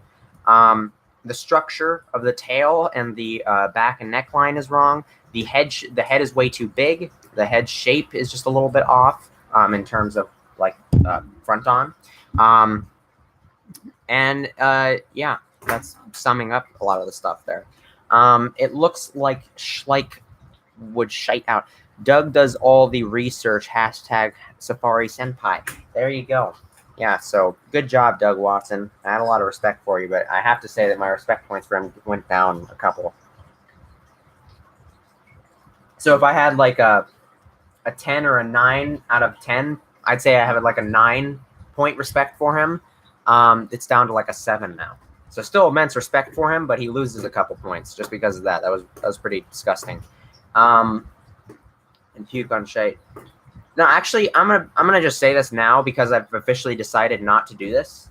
The structure of the tail and the back and neckline is wrong. The head is way too big. The head shape is just a little bit off in terms of like front on. Yeah, that's summing up a lot of the stuff there. It looks like Schleich would shite out. Doug does all the research. #Safari Senpai. There you go. Yeah, so good job, Doug Watson. I had a lot of respect for you, but I have to say that my respect points for him went down a couple. So if I had like a 10 or a 9 out of 10, I'd say I have like a 9-point respect for him. It's down to like a 7 now. So still immense respect for him, but he loses a couple points just because of that. That was pretty disgusting. And puke on shite. No, actually, I'm gonna just say this now because I've officially decided not to do this.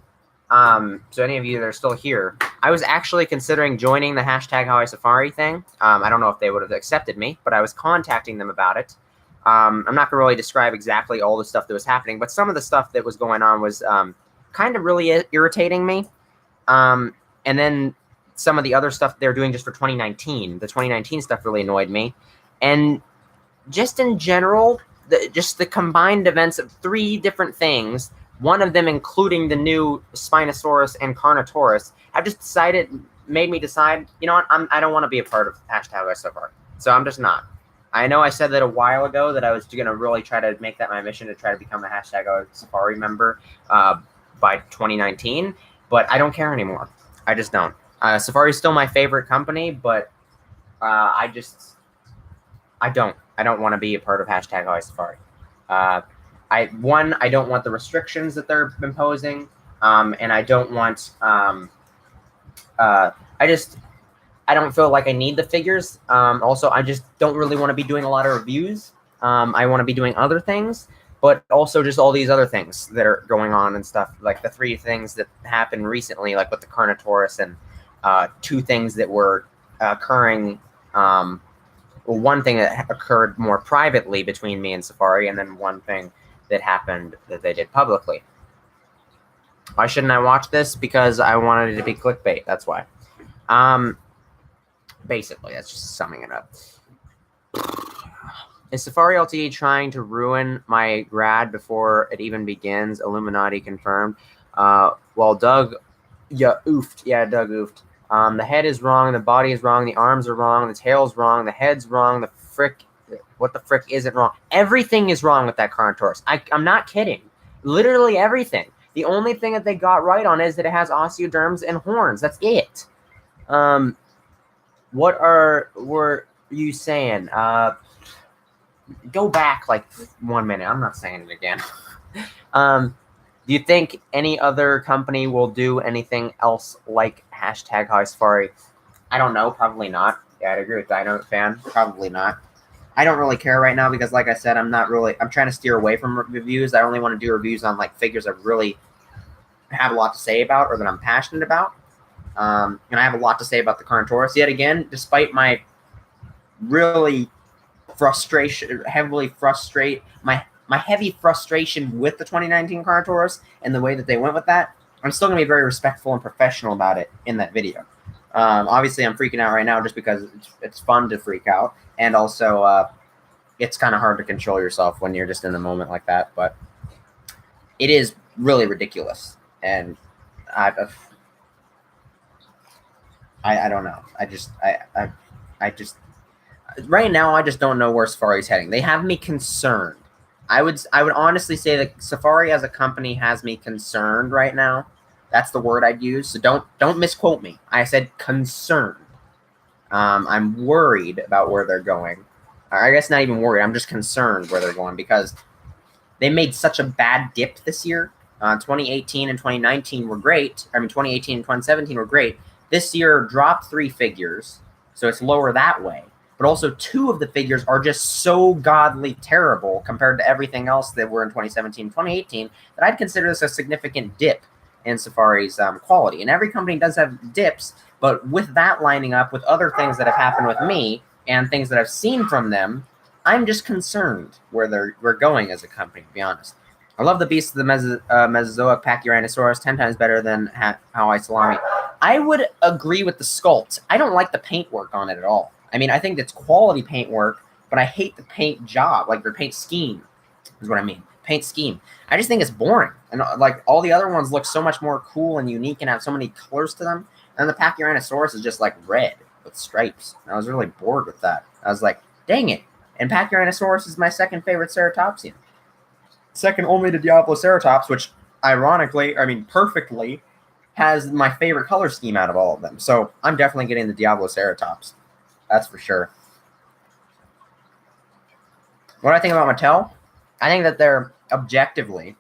So any of you that are still here, I was actually considering joining the #HowISafari thing. I don't know if they would have accepted me, but I was contacting them about it. I'm not gonna really describe exactly all the stuff that was happening, but some of the stuff that was going on was kind of really irritating me. And then some of the other stuff they're doing just for 2019, the 2019 stuff really annoyed me. And just in general, just the combined events of 3 different things, one of them including the new Spinosaurus and Carnotaurus, have just made me decide, you know what, I don't want to be a part of #HowISafari. So I'm just not. I know I said that a while ago that I was going to really try to make that my mission to try to become a #HowISafari member by 2019, but I don't care anymore. I just don't. Safari is still my favorite company, but I don't. I don't want to be a part of hashtag Hawaii Safari. I don't want the restrictions that they're imposing, and I don't want. I don't feel like I need the figures. Also, I just don't really want to be doing a lot of reviews. I want to be doing other things, but also just all these other things that are going on and stuff. Like the 3 things that happened recently, like with the Carnotaurus, and 2 things that were occurring. Well, 1 thing that occurred more privately between me and Safari, and then 1 thing that happened that they did publicly. Why shouldn't I watch this? Because I wanted it to be clickbait. That's why. Basically, that's just summing it up. Is Safari LTE trying to ruin my grad before it even begins? Illuminati confirmed. Well, Doug, Doug oofed. The head is wrong, the body is wrong, the arms are wrong, the tail's wrong, the head's wrong, what the frick isn't wrong? Everything is wrong with that Carnotaurus. I'm not kidding. Literally everything. The only thing that they got right on is that it has osteoderms and horns. That's it. What were you saying? Go back like 1 minute. I'm not saying it again. Do you think any other company will do anything else like hashtag Hawaii Safari? I don't know. Probably not. Yeah, I'd agree with Dino Fan. Probably not. I don't really care right now because, like I said, I'm trying to steer away from reviews. I only want to do reviews on like figures I really have a lot to say about or that I'm passionate about. And I have a lot to say about the Carnotaurus. Yet again, despite my really heavy frustration with the 2019 Carnotaurus and the way that they went with that, I'm still going to be very respectful and professional about it in that video. Obviously, I'm freaking out right now just because it's fun to freak out. And also, it's kind of hard to control yourself when you're just in the moment like that. But it is really ridiculous. And I don't know. I just right now, I just don't know where Safari's heading. They have me concerned. I would honestly say that Safari as a company has me concerned right now. That's the word I'd use. So don't misquote me. I said concerned. I'm worried about where they're going. I guess not even worried. I'm just concerned where they're going because they made such a bad dip this year. 2018 and 2019 were great. 2018 and 2017 were great. This year dropped 3 figures, so it's lower that way. But also 2 of the figures are just so godly terrible compared to everything else that were in 2017 and 2018 that I'd consider this a significant dip in Safari's quality. And every company does have dips, but with that lining up with other things that have happened with me and things that I've seen from them, I'm just concerned where we're going as a company, to be honest. I love the beast of the Mesozoic Pachyrhinosaurus, 10 times better than Hawaii Salami. I would agree with the sculpt. I don't like the paintwork on it at all. I think it's quality paintwork, but I hate the paint job, like their paint scheme is what I mean. Paint scheme. I just think it's boring. And like all the other ones look so much more cool and unique and have so many colors to them. And the Pachyrhinosaurus is just like red with stripes. And I was really bored with that. I was like, dang it. And Pachyrhinosaurus is my second favorite ceratopsian. Second only to Diabloceratops, which ironically, perfectly, has my favorite color scheme out of all of them. So I'm definitely getting the Diabloceratops. That's for sure. What do I think about Mattel? I think that they're objectively,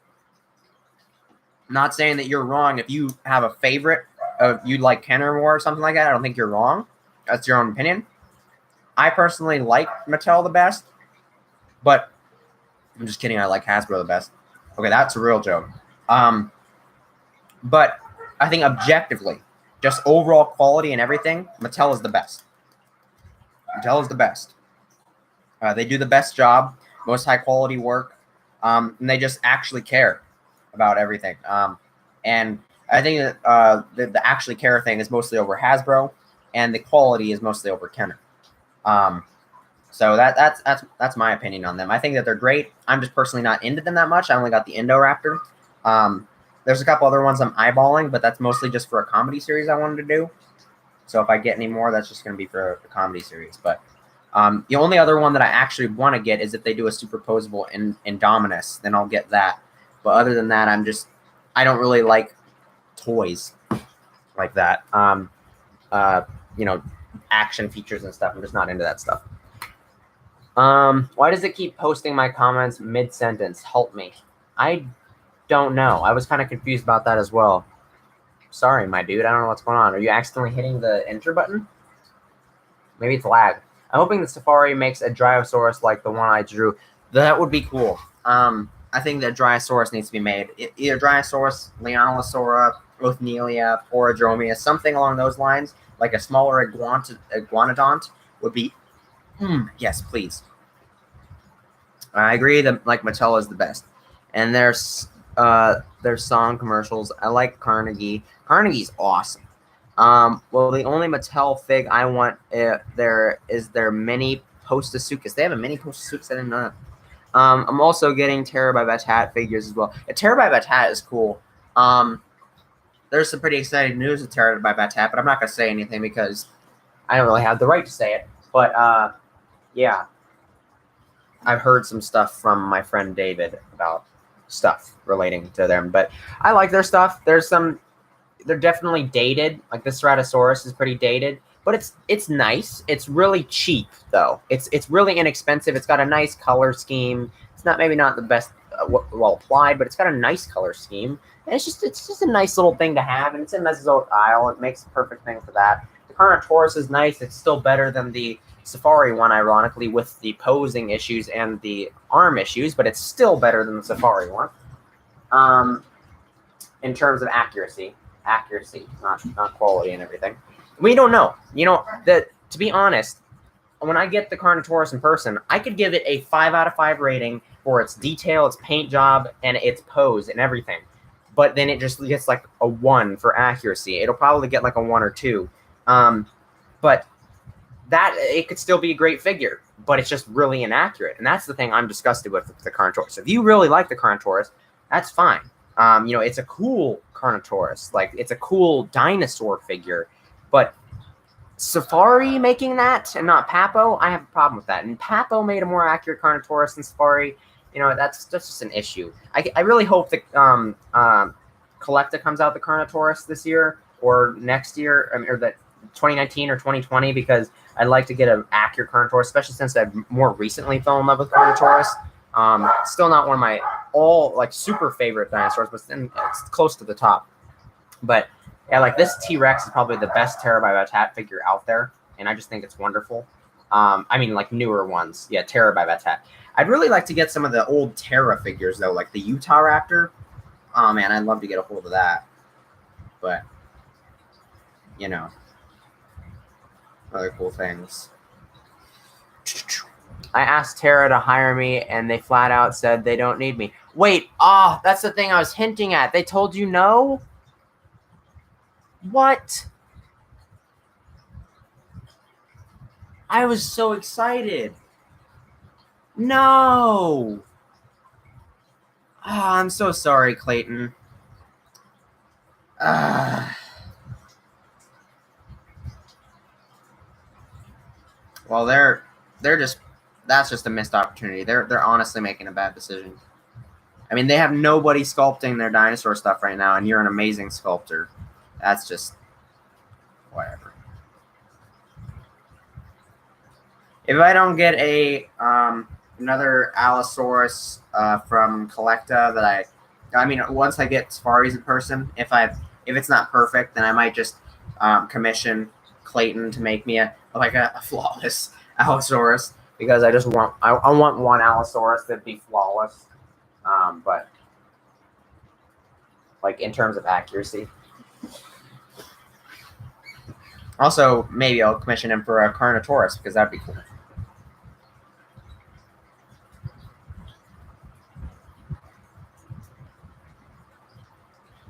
not saying that you're wrong if you have a favorite, you like Kenner War or something like that. I don't think you're wrong. That's your own opinion. I personally like Mattel the best, but I'm just kidding. I like Hasbro the best. Okay, that's a real joke. But I think objectively, just overall quality and everything, Mattel is the best. Mattel is the best. They do the best job, most high quality work, and they just actually care about everything. And I think that the actually care thing is mostly over Hasbro, and the quality is mostly over Kenner. So that's my opinion on them. I think that they're great. I'm just personally not into them that much. I only got the Indoraptor. There's a couple other ones I'm eyeballing, but that's mostly just for a comedy series I wanted to do. So if I get any more, that's just going to be for a comedy series. But the only other one that I actually want to get is if they do a superposable Indominus, then I'll get that. But other than that, I don't really like toys like that. Action features and stuff. I'm just not into that stuff. Why does it keep posting my comments mid-sentence? Help me. I don't know. I was kind of confused about that as well. Sorry, my dude. I don't know what's going on. Are you accidentally hitting the enter button? Maybe it's lag. I'm hoping the Safari makes a Dryosaurus like the one I drew. That would be cool. I think that Dryosaurus needs to be made. Either Dryosaurus, Leonosaura, Othnielia, Orodromia, something along those lines, like a smaller iguanodont would be. Yes, please. I agree that like Mattel is the best, and there's song commercials. I like Carnegie. Carnegie's awesome. Well, the only Mattel fig I want there is their mini Postasuchus. They have a mini Postasuchus. I didn't know that. I'm also getting Terror by Batat figures as well. Terror by Batat is cool. There's some pretty exciting news with Terror by Batat, but I'm not gonna say anything because I don't really have the right to say it. But yeah, I've heard some stuff from my friend David about stuff relating to them, but I like their stuff. They're definitely dated. Like this Ceratosaurus is pretty dated, but it's nice. It's really cheap though. It's really inexpensive. It's got a nice color scheme. It's maybe not the best well applied, but it's got a nice color scheme. And it's just a nice little thing to have, and it's in Mesozoic Isle. It makes a perfect thing for that. The Carnotaurus is nice. It's still better than the Safari one, ironically, with the posing issues and the arm issues, but it's still better than the Safari one. In terms of accuracy, not quality and everything. We don't know. To be honest, when I get the Carnotaurus in person, I could give it a 5 out of 5 rating for its detail, its paint job, and its pose and everything. But then it just gets like a 1 for accuracy. It'll probably get like a 1 or 2. But that it could still be a great figure, but it's just really inaccurate. And that's the thing I'm disgusted with the Carnotaurus. If you really like the Carnotaurus, that's fine. It's a cool Carnotaurus. Like, it's a cool dinosaur figure. But Safari making that and not Papo, I have a problem with that. And Papo made a more accurate Carnotaurus than Safari. That's just an issue. I really hope that Collecta comes out the Carnotaurus this year or next year, or that 2019 or 2020, because I'd like to get an accurate Carnotaurus, especially since I've more recently fell in love with Carnotaurus. Still not one of my super favorite dinosaurs, but then it's close to the top. But yeah, like this T-Rex is probably the best Terror by Batat figure out there, and I just think it's wonderful. Like newer ones. Yeah, Terror by Batat. I'd really like to get some of the old Terra figures though, like the Utah Raptor. Oh man, I'd love to get a hold of that. But other cool things. I asked Terra to hire me, and they flat out said they don't need me. Wait, that's the thing I was hinting at. They told you no? What? I was so excited. No. I'm so sorry, Clayton. Well, that's just a missed opportunity. They're honestly making a bad decision. I mean, they have nobody sculpting their dinosaur stuff right now, and you're an amazing sculptor. That's just whatever. If I don't get another Allosaurus from Collecta once I get Safaris in person, if it's not perfect, then I might just commission Clayton to make me a flawless Allosaurus, because I want one Allosaurus that'd be flawless, but like in terms of accuracy. Also, maybe I'll commission him for a Carnotaurus, because that'd be cool.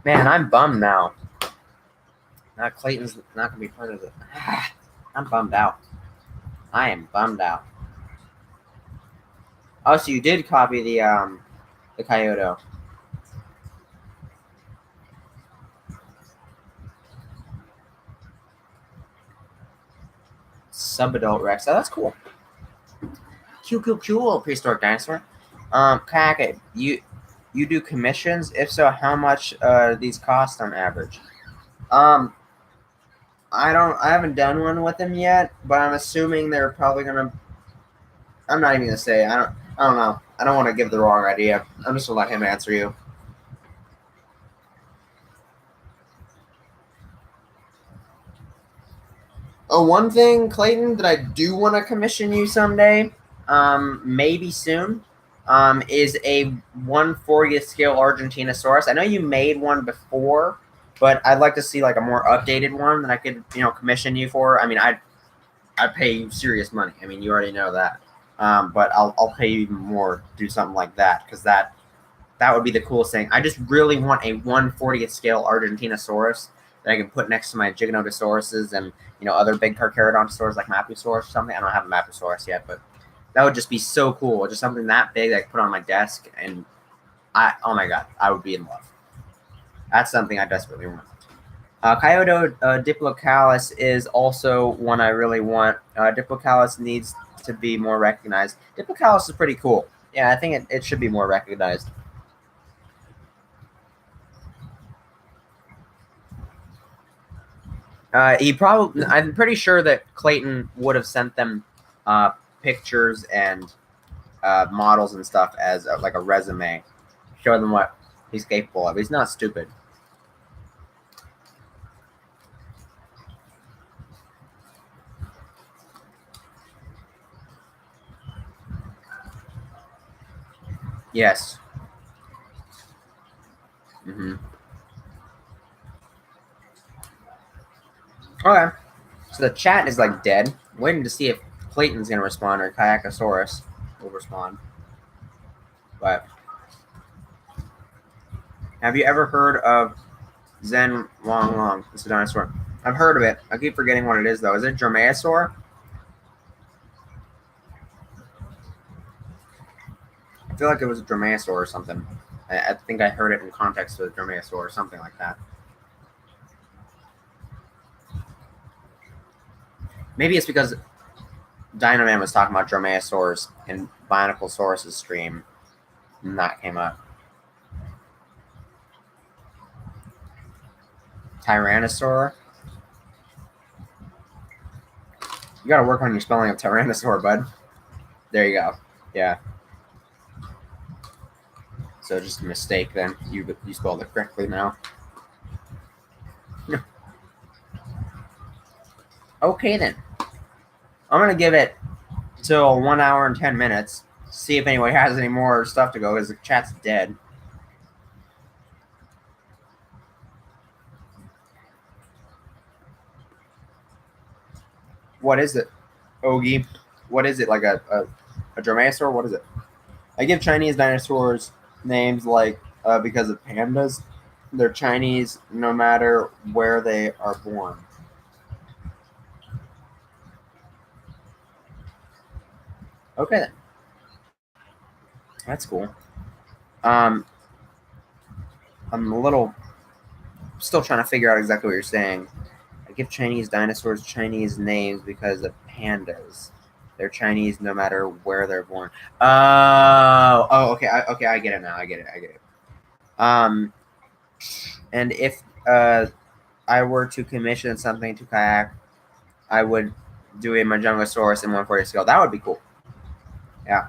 Man, I'm bummed now. Now Clayton's not gonna be part of it. I'm bummed out. I am bummed out. Oh, so you did copy the Kyoto. Subadult Rex. Oh, that's cool. Cool, prehistoric dinosaur. Kaka, you do commissions? If so, how much these cost on average? I haven't done one with them yet, but I'm assuming they're probably gonna I'm not even gonna say. I don't know. I don't want to give the wrong idea. I'm just gonna let him answer you. Oh, one thing, Clayton, that I do want to commission you someday, maybe soon, is a 1/40th scale Argentinosaurus. I know you made one before, but I'd like to see like a more updated one that I could, commission you for. I mean, I'd pay you serious money. I mean, you already know that. But I'll pay you even more to do something like that because that would be the coolest thing. I just really want a 1/40th scale Argentinosaurus that I can put next to my Gigantosauruses and other big Carcharodontosaurs like Mapusaurus or something. I don't have a Mapusaurus yet, but that would just be so cool. Just something that big that I could put on my desk, and oh my god, I would be in love. That's something I desperately want. Kyoto Diplocalis is also one I really want. Diplocalis needs to be more recognized. Diplocalis is pretty cool. Yeah, I think it should be more recognized. I'm pretty sure that Clayton would have sent them pictures and models and stuff as like a resume, show them what he's capable of. He's not stupid. Yes. Mm-hmm. Okay. So the chat is like dead, waiting to see if Clayton's gonna respond or Kayakasaurus will respond. But have you ever heard of Zen Long Long? It's a dinosaur. I've heard of it. I keep forgetting what it is though. Is it Dromaeosaur? I feel like it was a Dromaeosaur or something. I think I heard it in context with Dromaeosaur or something like that. Maybe it's because Dynaman was talking about Dromaeosaurs in Bioniclesaurus' stream, and that came up. Tyrannosaur. You gotta work on your spelling of Tyrannosaur, bud. There you go. Yeah. So just a mistake then. You spelled it correctly now. Okay then. I'm gonna give it till 1 hour and 10 minutes. See if anybody has any more stuff to go because the chat's dead. What is it, Ogie? What is it, like a Dromaeosaur? What is it? I give Chinese dinosaurs names like because of pandas. They're Chinese no matter where they are born. Okay then. That's cool. I'm still trying to figure out exactly what you're saying. I give Chinese dinosaurs Chinese names because of pandas. They're Chinese no matter where they're born. Okay, I get it now. I get it. And if I were to commission something to kayak, I would do a Majangosaurus in 1/40 scale. That would be cool. Yeah.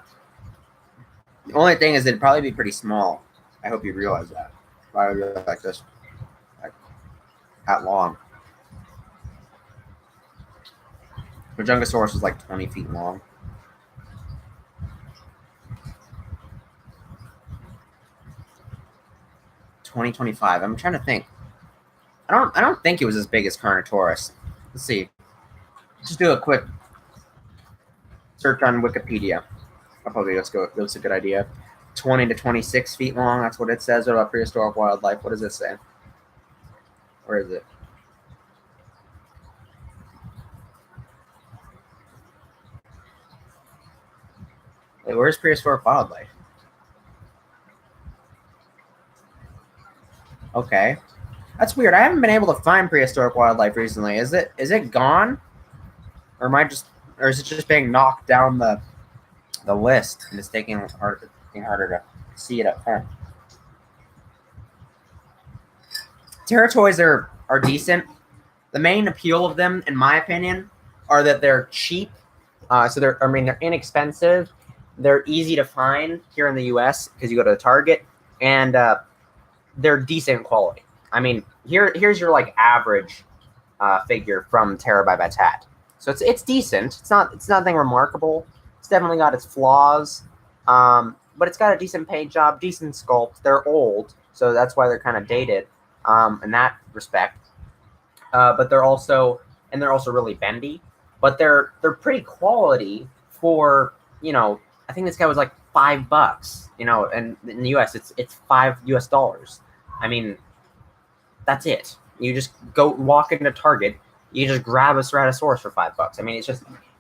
The only thing is it'd probably be pretty small. I hope you realize that. Probably like this, like that long. Majangosaurus is like 20 feet long. 2025. I'm trying to think. I don't think it was as big as Carnotaurus. Let's see. Just do a quick search on Wikipedia. I'll probably just go. That's a good idea. 20 to 26 feet long. That's what it says. What about prehistoric wildlife? What does it say? Where is it? Wait, where's prehistoric wildlife? Okay. That's weird. I haven't been able to find prehistoric wildlife recently. Is it gone? Or is it just being knocked down the list and it's taking harder to see it up front? Terratoids are decent. The main appeal of them, in my opinion, are that they're cheap So they're inexpensive. They're easy to find here in the U.S. because you go to the Target, and they're decent quality. I mean, here's your like average figure from Terror by Batat. So it's decent. It's nothing remarkable. It's definitely got its flaws, but it's got a decent paint job, decent sculpt. They're old, so that's why they're kind of dated in that respect. But they're also really bendy. But they're pretty quality for, I think this guy was like $5. And in the US it's $5. I mean, that's it. You just go walk into Target, you just grab a Ceratosaurus for $5. I mean,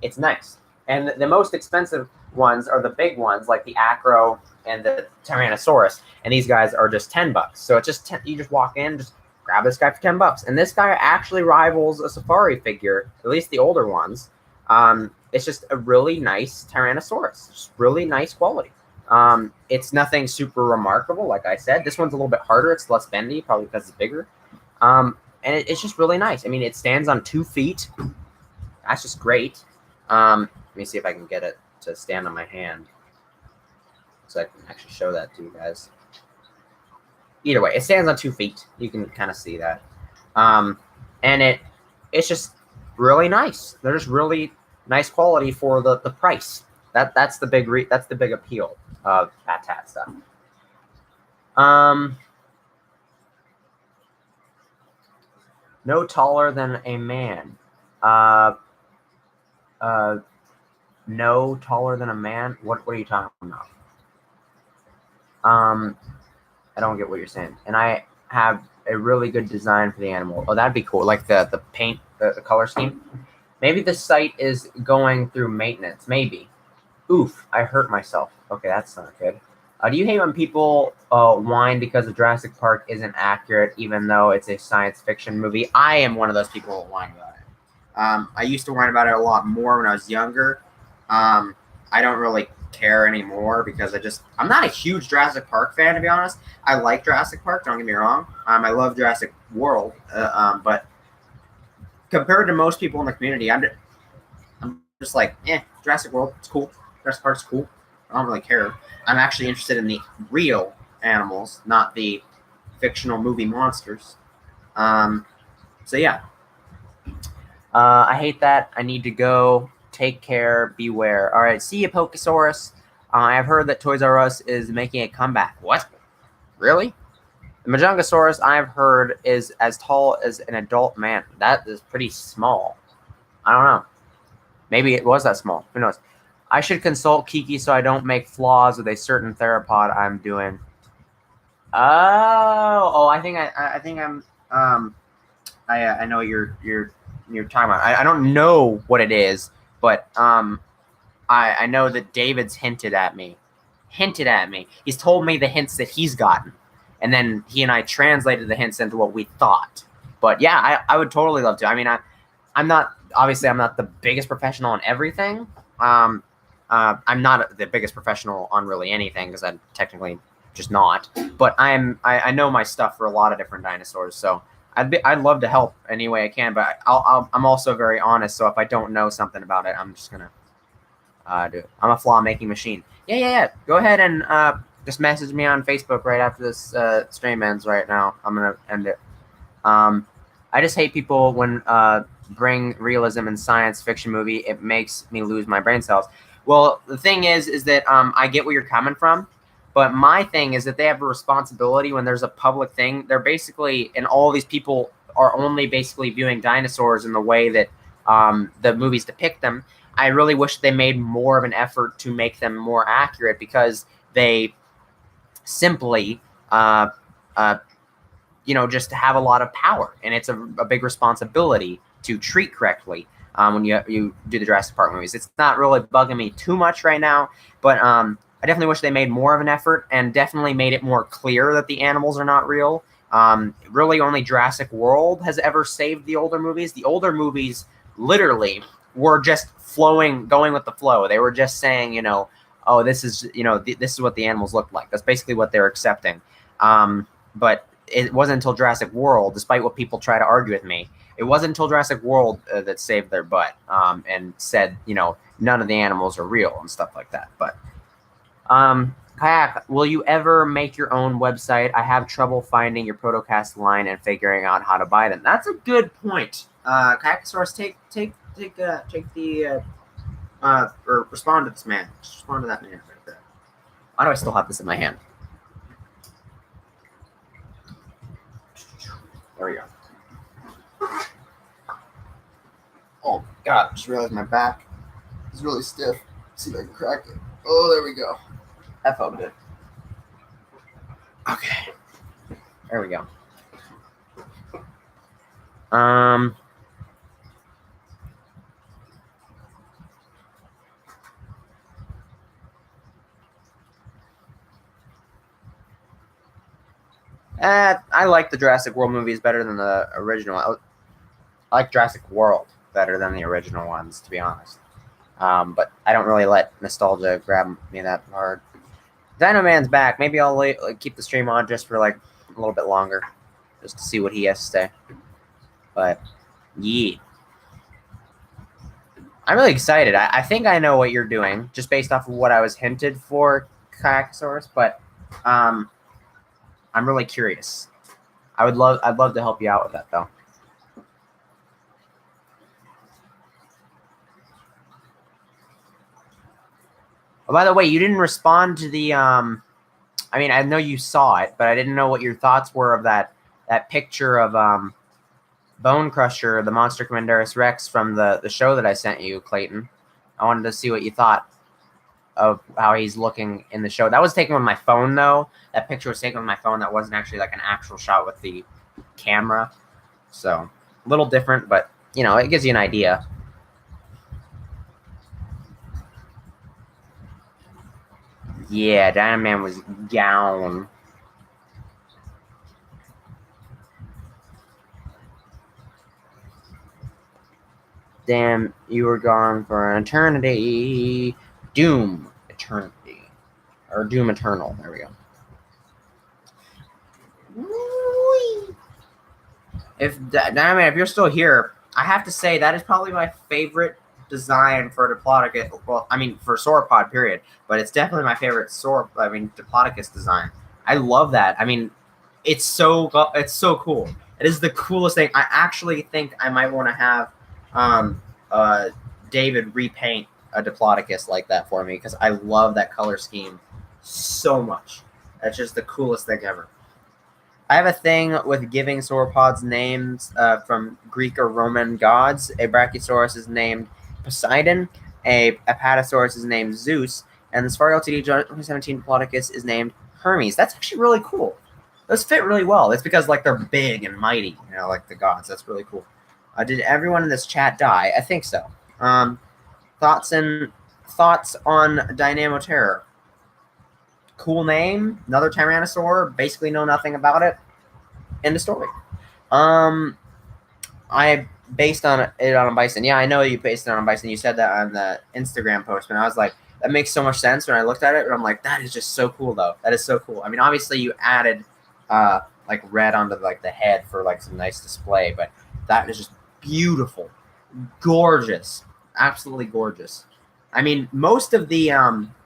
it's nice. And the most expensive ones are the big ones like the Acro and the Tyrannosaurus, and these guys are just $10. So it's just you just walk in, just grab this guy for $10. And this guy actually rivals a safari figure, at least the older ones. It's just a really nice Tyrannosaurus, just really nice quality. It's nothing super remarkable, like I said. This one's a little bit harder. It's less bendy, probably because it's bigger. And it's just really nice. I mean, it stands on 2 feet. That's just great. Let me see if I can get it to stand on my hand so I can actually show that to you guys. Either way, it stands on 2 feet. You can kind of see that. And it's just really nice. They're just really nice quality for the price. That's the big appeal of Batat stuff. No taller than a man. No taller than a man. What are you talking about? I don't get what you're saying. And I have a really good design for the animal. Oh, that'd be cool. Like the paint, the color scheme. Maybe the site is going through maintenance. Maybe. Oof, I hurt myself. Okay, that's not good. Do you hate when people whine because the Jurassic Park isn't accurate, even though it's a science fiction movie? I am one of those people who whine about it. I used to whine about it a lot more when I was younger. I don't really care anymore because I'm not a huge Jurassic Park fan, to be honest. I like Jurassic Park, don't get me wrong. I love Jurassic World, but compared to most people in the community, I'm just like, Jurassic World, it's cool. Jurassic Park's cool. I don't really care. I'm actually interested in the real animals, not the fictional movie monsters. So yeah. I hate that. I need to go. Take care. Beware. All right. See you, Pokesaurus. I've heard that Toys R Us is making a comeback. What? Really? The Majongasaurus, I've heard, is as tall as an adult man. That is pretty small. I don't know. Maybe it was that small. Who knows? I should consult Kiki so I don't make flaws with a certain theropod I'm doing. I think I know what you're talking about. I don't know what it is, but I know that David's hinted at me. He's told me the hints that he's gotten, and then he and I translated the hints into what we thought. But yeah, I would totally love to. I mean, I'm not the biggest professional on everything. I'm not the biggest professional on really anything because I'm technically just not. But I know my stuff for a lot of different dinosaurs, so I'd love to help any way I can. But I'm also very honest. So if I don't know something about it, I'm just gonna do it. I'm a flaw making machine. Yeah. Go ahead and just message me on Facebook right after this stream ends. Right now, I'm gonna end it. I just hate people when bring realism in science fiction movie. It makes me lose my brain cells. Well, the thing is that I get where you're coming from, but my thing is that they have a responsibility when there's a public thing. They're basically, and all these people are only basically viewing dinosaurs in the way that the movies depict them. I really wish they made more of an effort to make them more accurate because they simply, just have a lot of power, and it's a big responsibility to treat correctly. When you do the Jurassic Park movies. It's not really bugging me too much right now, but I definitely wish they made more of an effort and definitely made it more clear that the animals are not real. Really only Jurassic World has ever saved the older movies. The older movies literally were just going with the flow. They were just saying, this is what the animals look like. That's basically what they're accepting. But it wasn't until Jurassic World, despite what people try to argue with me, It wasn't until Jurassic World that saved their butt and said, you know, none of the animals are real and stuff like that. But Kayak, will you ever make your own website? I have trouble finding your Protocast line and figuring out how to buy them. That's a good point. Kayakosaurus, take the or respond to this man. Just respond to that man right there. Why do I still have this in my hand? There we go. Oh God! I just realized my back is really stiff. Let's see if I can crack it. Oh, there we go. That felt good. Okay. There we go. I like the Jurassic World movies better than the original. I like Jurassic World better than the original ones, to be honest. But I don't really let nostalgia grab me that hard. Dino Man's back. Maybe I'll keep the stream on just for like a little bit longer, just to see what he has to say. But yeah, I'm really excited. I think I know what you're doing just based off of what I was hinted for, Kikizilla101, but I'm really curious. I'd love to help you out with that though. Oh, by the way, you didn't respond to the I mean, I know you saw it, but I didn't know what your thoughts were of that picture of Bone Crusher, the Monster Commanderus Rex from the show that I sent you, Clayton. I wanted to see what you thought of how he's looking in the show. That was taken with my phone, though. That picture was taken with my phone. That wasn't actually like an actual shot with the camera. So, a little different, but, you know, it gives you an idea. Yeah, Dino Man was down. Damn, you were gone for an eternity. Doom Eternity. Or Doom Eternal. There we go. If Dino Man, if you're still here, I have to say that is probably my favorite design for Diplodocus. Well, I mean for sauropod, period. But it's definitely my favorite Diplodocus design. I love that. I mean, it's so cool. It is the coolest thing. I actually think I might want to have David repaint a Diplodocus like that for me because I love that color scheme so much. That's just the coolest thing ever. I have a thing with giving sauropods names from Greek or Roman gods. A Brachiosaurus is named Poseidon. A Apatosaurus is named Zeus. And the Safari Ltd 2017 Diplodocus is named Hermes. That's actually really cool. Those fit really well. It's because like they're big and mighty, you know, like the gods. That's really cool. Did everyone in this chat die? I think so. Thoughts on Dynamo Terror? Cool name. Another Tyrannosaur. Basically know nothing about it. End of story. I based on it on a bison. Yeah, I know you based it on a bison. You said that on the Instagram post, and I was like, that makes so much sense when I looked at it. And I'm like, that is just so cool, though. That is so cool. I mean, obviously you added like red onto like the head for like some nice display, but that is just beautiful, gorgeous, absolutely gorgeous. I mean, most of the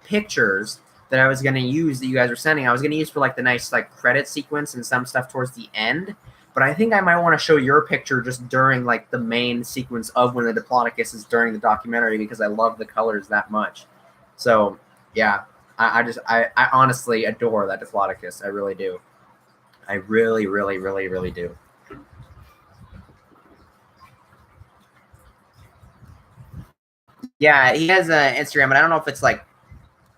pictures that I was going to use that you guys were sending, I was going to use for like the nice like credit sequence and some stuff towards the end. But I think I might want to show your picture just during like the main sequence of when the Diplodocus is during the documentary because I love the colors that much. So yeah, I honestly adore that Diplodocus. I really do. I really, really, really, really do. Yeah, he has an Instagram, but I don't know if it's like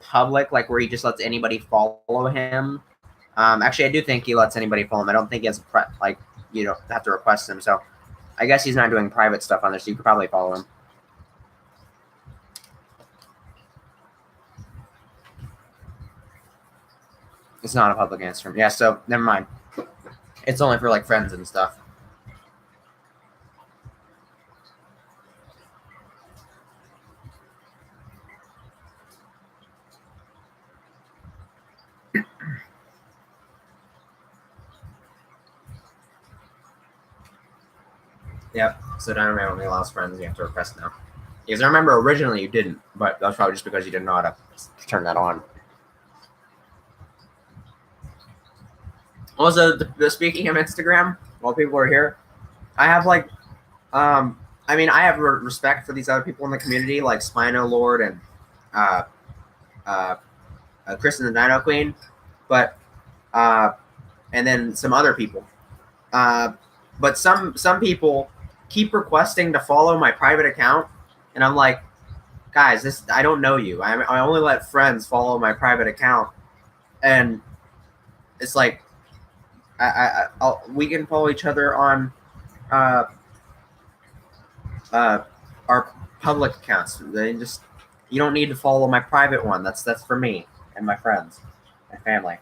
public, like where he just lets anybody follow him. Actually, I do think he lets anybody follow him. I don't think he has like you don't have to request him. So I guess he's not doing private stuff on there, so you could probably follow him. It's not a public Instagram. Yeah, so never mind. It's only for like friends and stuff. Yep. So Dino Man only allows friends. You have to request now. Because I remember originally you didn't, but that's probably just because you didn't know how to turn that on. Also, speaking of Instagram, while people are here, I have like, I have respect for these other people in the community, like Spino Lord and Kristen the Dino Queen, but and then some other people. But some people keep requesting to follow my private account, and I'm like, guys, I don't know you. I only let friends follow my private account, and it's like we can follow each other on our public accounts. You don't need to follow my private one. That's for me and my friends and family.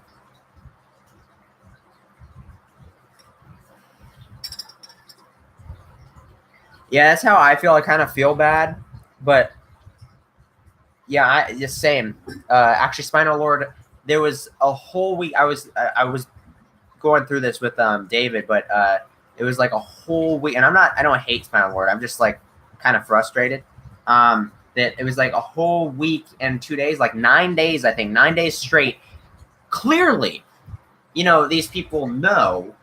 Yeah, that's how I feel. I kind of feel bad, but yeah, just same. Actually, Spinal Lord, there was a whole week. I was going through this with David, but it was like a whole week, and I don't hate Spinal Lord. I'm just like kind of frustrated. That it was like a whole week and 2 days, like 9 days, I think, 9 days straight. Clearly, these people know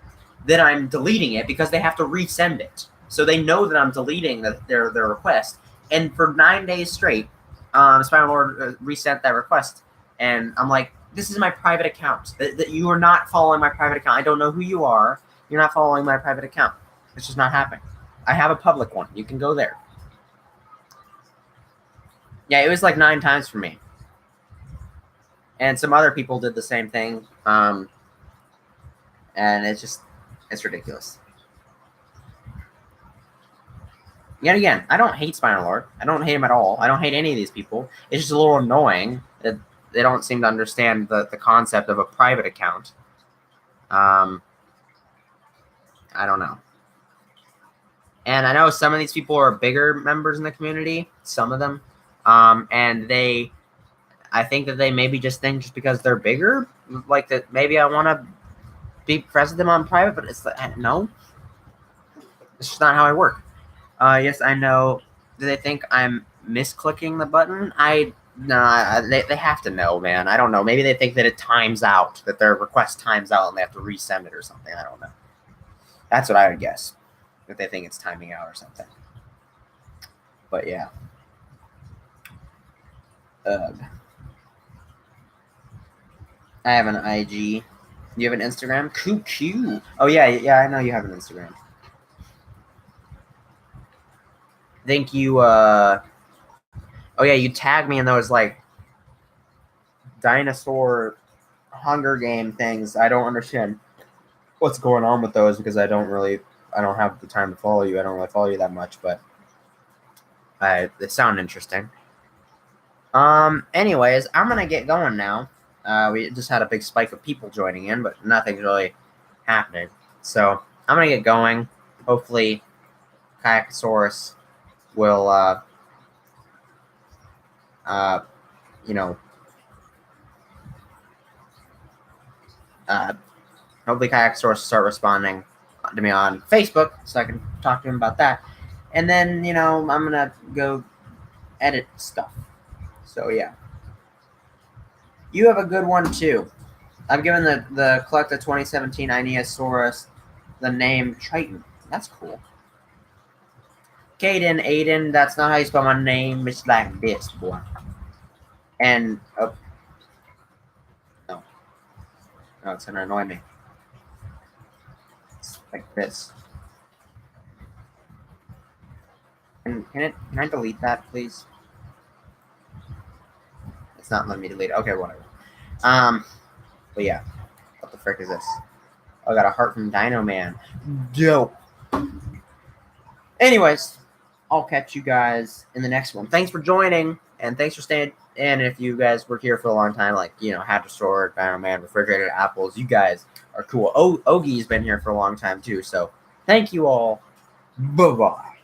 that I'm deleting it because they have to resend it. So they know that I'm deleting their request. And for 9 days straight, Spinal Lord resent that request. And I'm like, this is my private account. That you are not following my private account. I don't know who you are. You're not following my private account. It's just not happening. I have a public one. You can go there. Yeah, it was like 9 times for me. And some other people did the same thing. And it's ridiculous. Yet again, I don't hate Spinal Lord. I don't hate him at all. I don't hate any of these people. It's just a little annoying that they don't seem to understand the concept of a private account. I don't know. And I know some of these people are bigger members in the community, some of them. And I think that they maybe just think just because they're bigger, like that maybe I want to be friends with them on private, but it's like, no. It's just not how I work. Yes, I know. Do they think I'm misclicking the button? They have to know, man. I don't know. Maybe they think that it times out, that their request times out and they have to resend it or something. I don't know. That's what I would guess. That they think it's timing out or something. But yeah. I have an IG. You have an Instagram? Cool. Oh, yeah, I know you have an Instagram. Think you, oh, yeah, you tagged me in those, like, dinosaur Hunger Game things. I don't understand what's going on with those because I don't have the time to follow you. I don't really follow you that much, but they sound interesting. Anyways, I'm going to get going now. We just had a big spike of people joining in, but nothing's really happening. So I'm going to get going. Hopefully, Kikizilla101 will, hopefully Kikizilla101 will start responding to me on Facebook so I can talk to him about that. And then, I'm going to go edit stuff. So, yeah. You have a good one, too. I've given the Collecta 2017 Ionosaurus the name Triton. That's cool. Aiden, that's not how you spell my name. It's like this, boy. And, no, it's going to annoy me. It's like this. Can I delete that, please? It's not letting me delete it. Okay, whatever. But yeah. What the frick is this? Oh, I got a heart from Dino Man. Dope. Anyways, I'll catch you guys in the next one. Thanks for joining, and thanks for staying in. If you guys were here for a long time, like, Hadrosaur, Dino Man, Refrigerated Apples, you guys are cool. Ogie's been here for a long time, too, so thank you all. Bye-bye.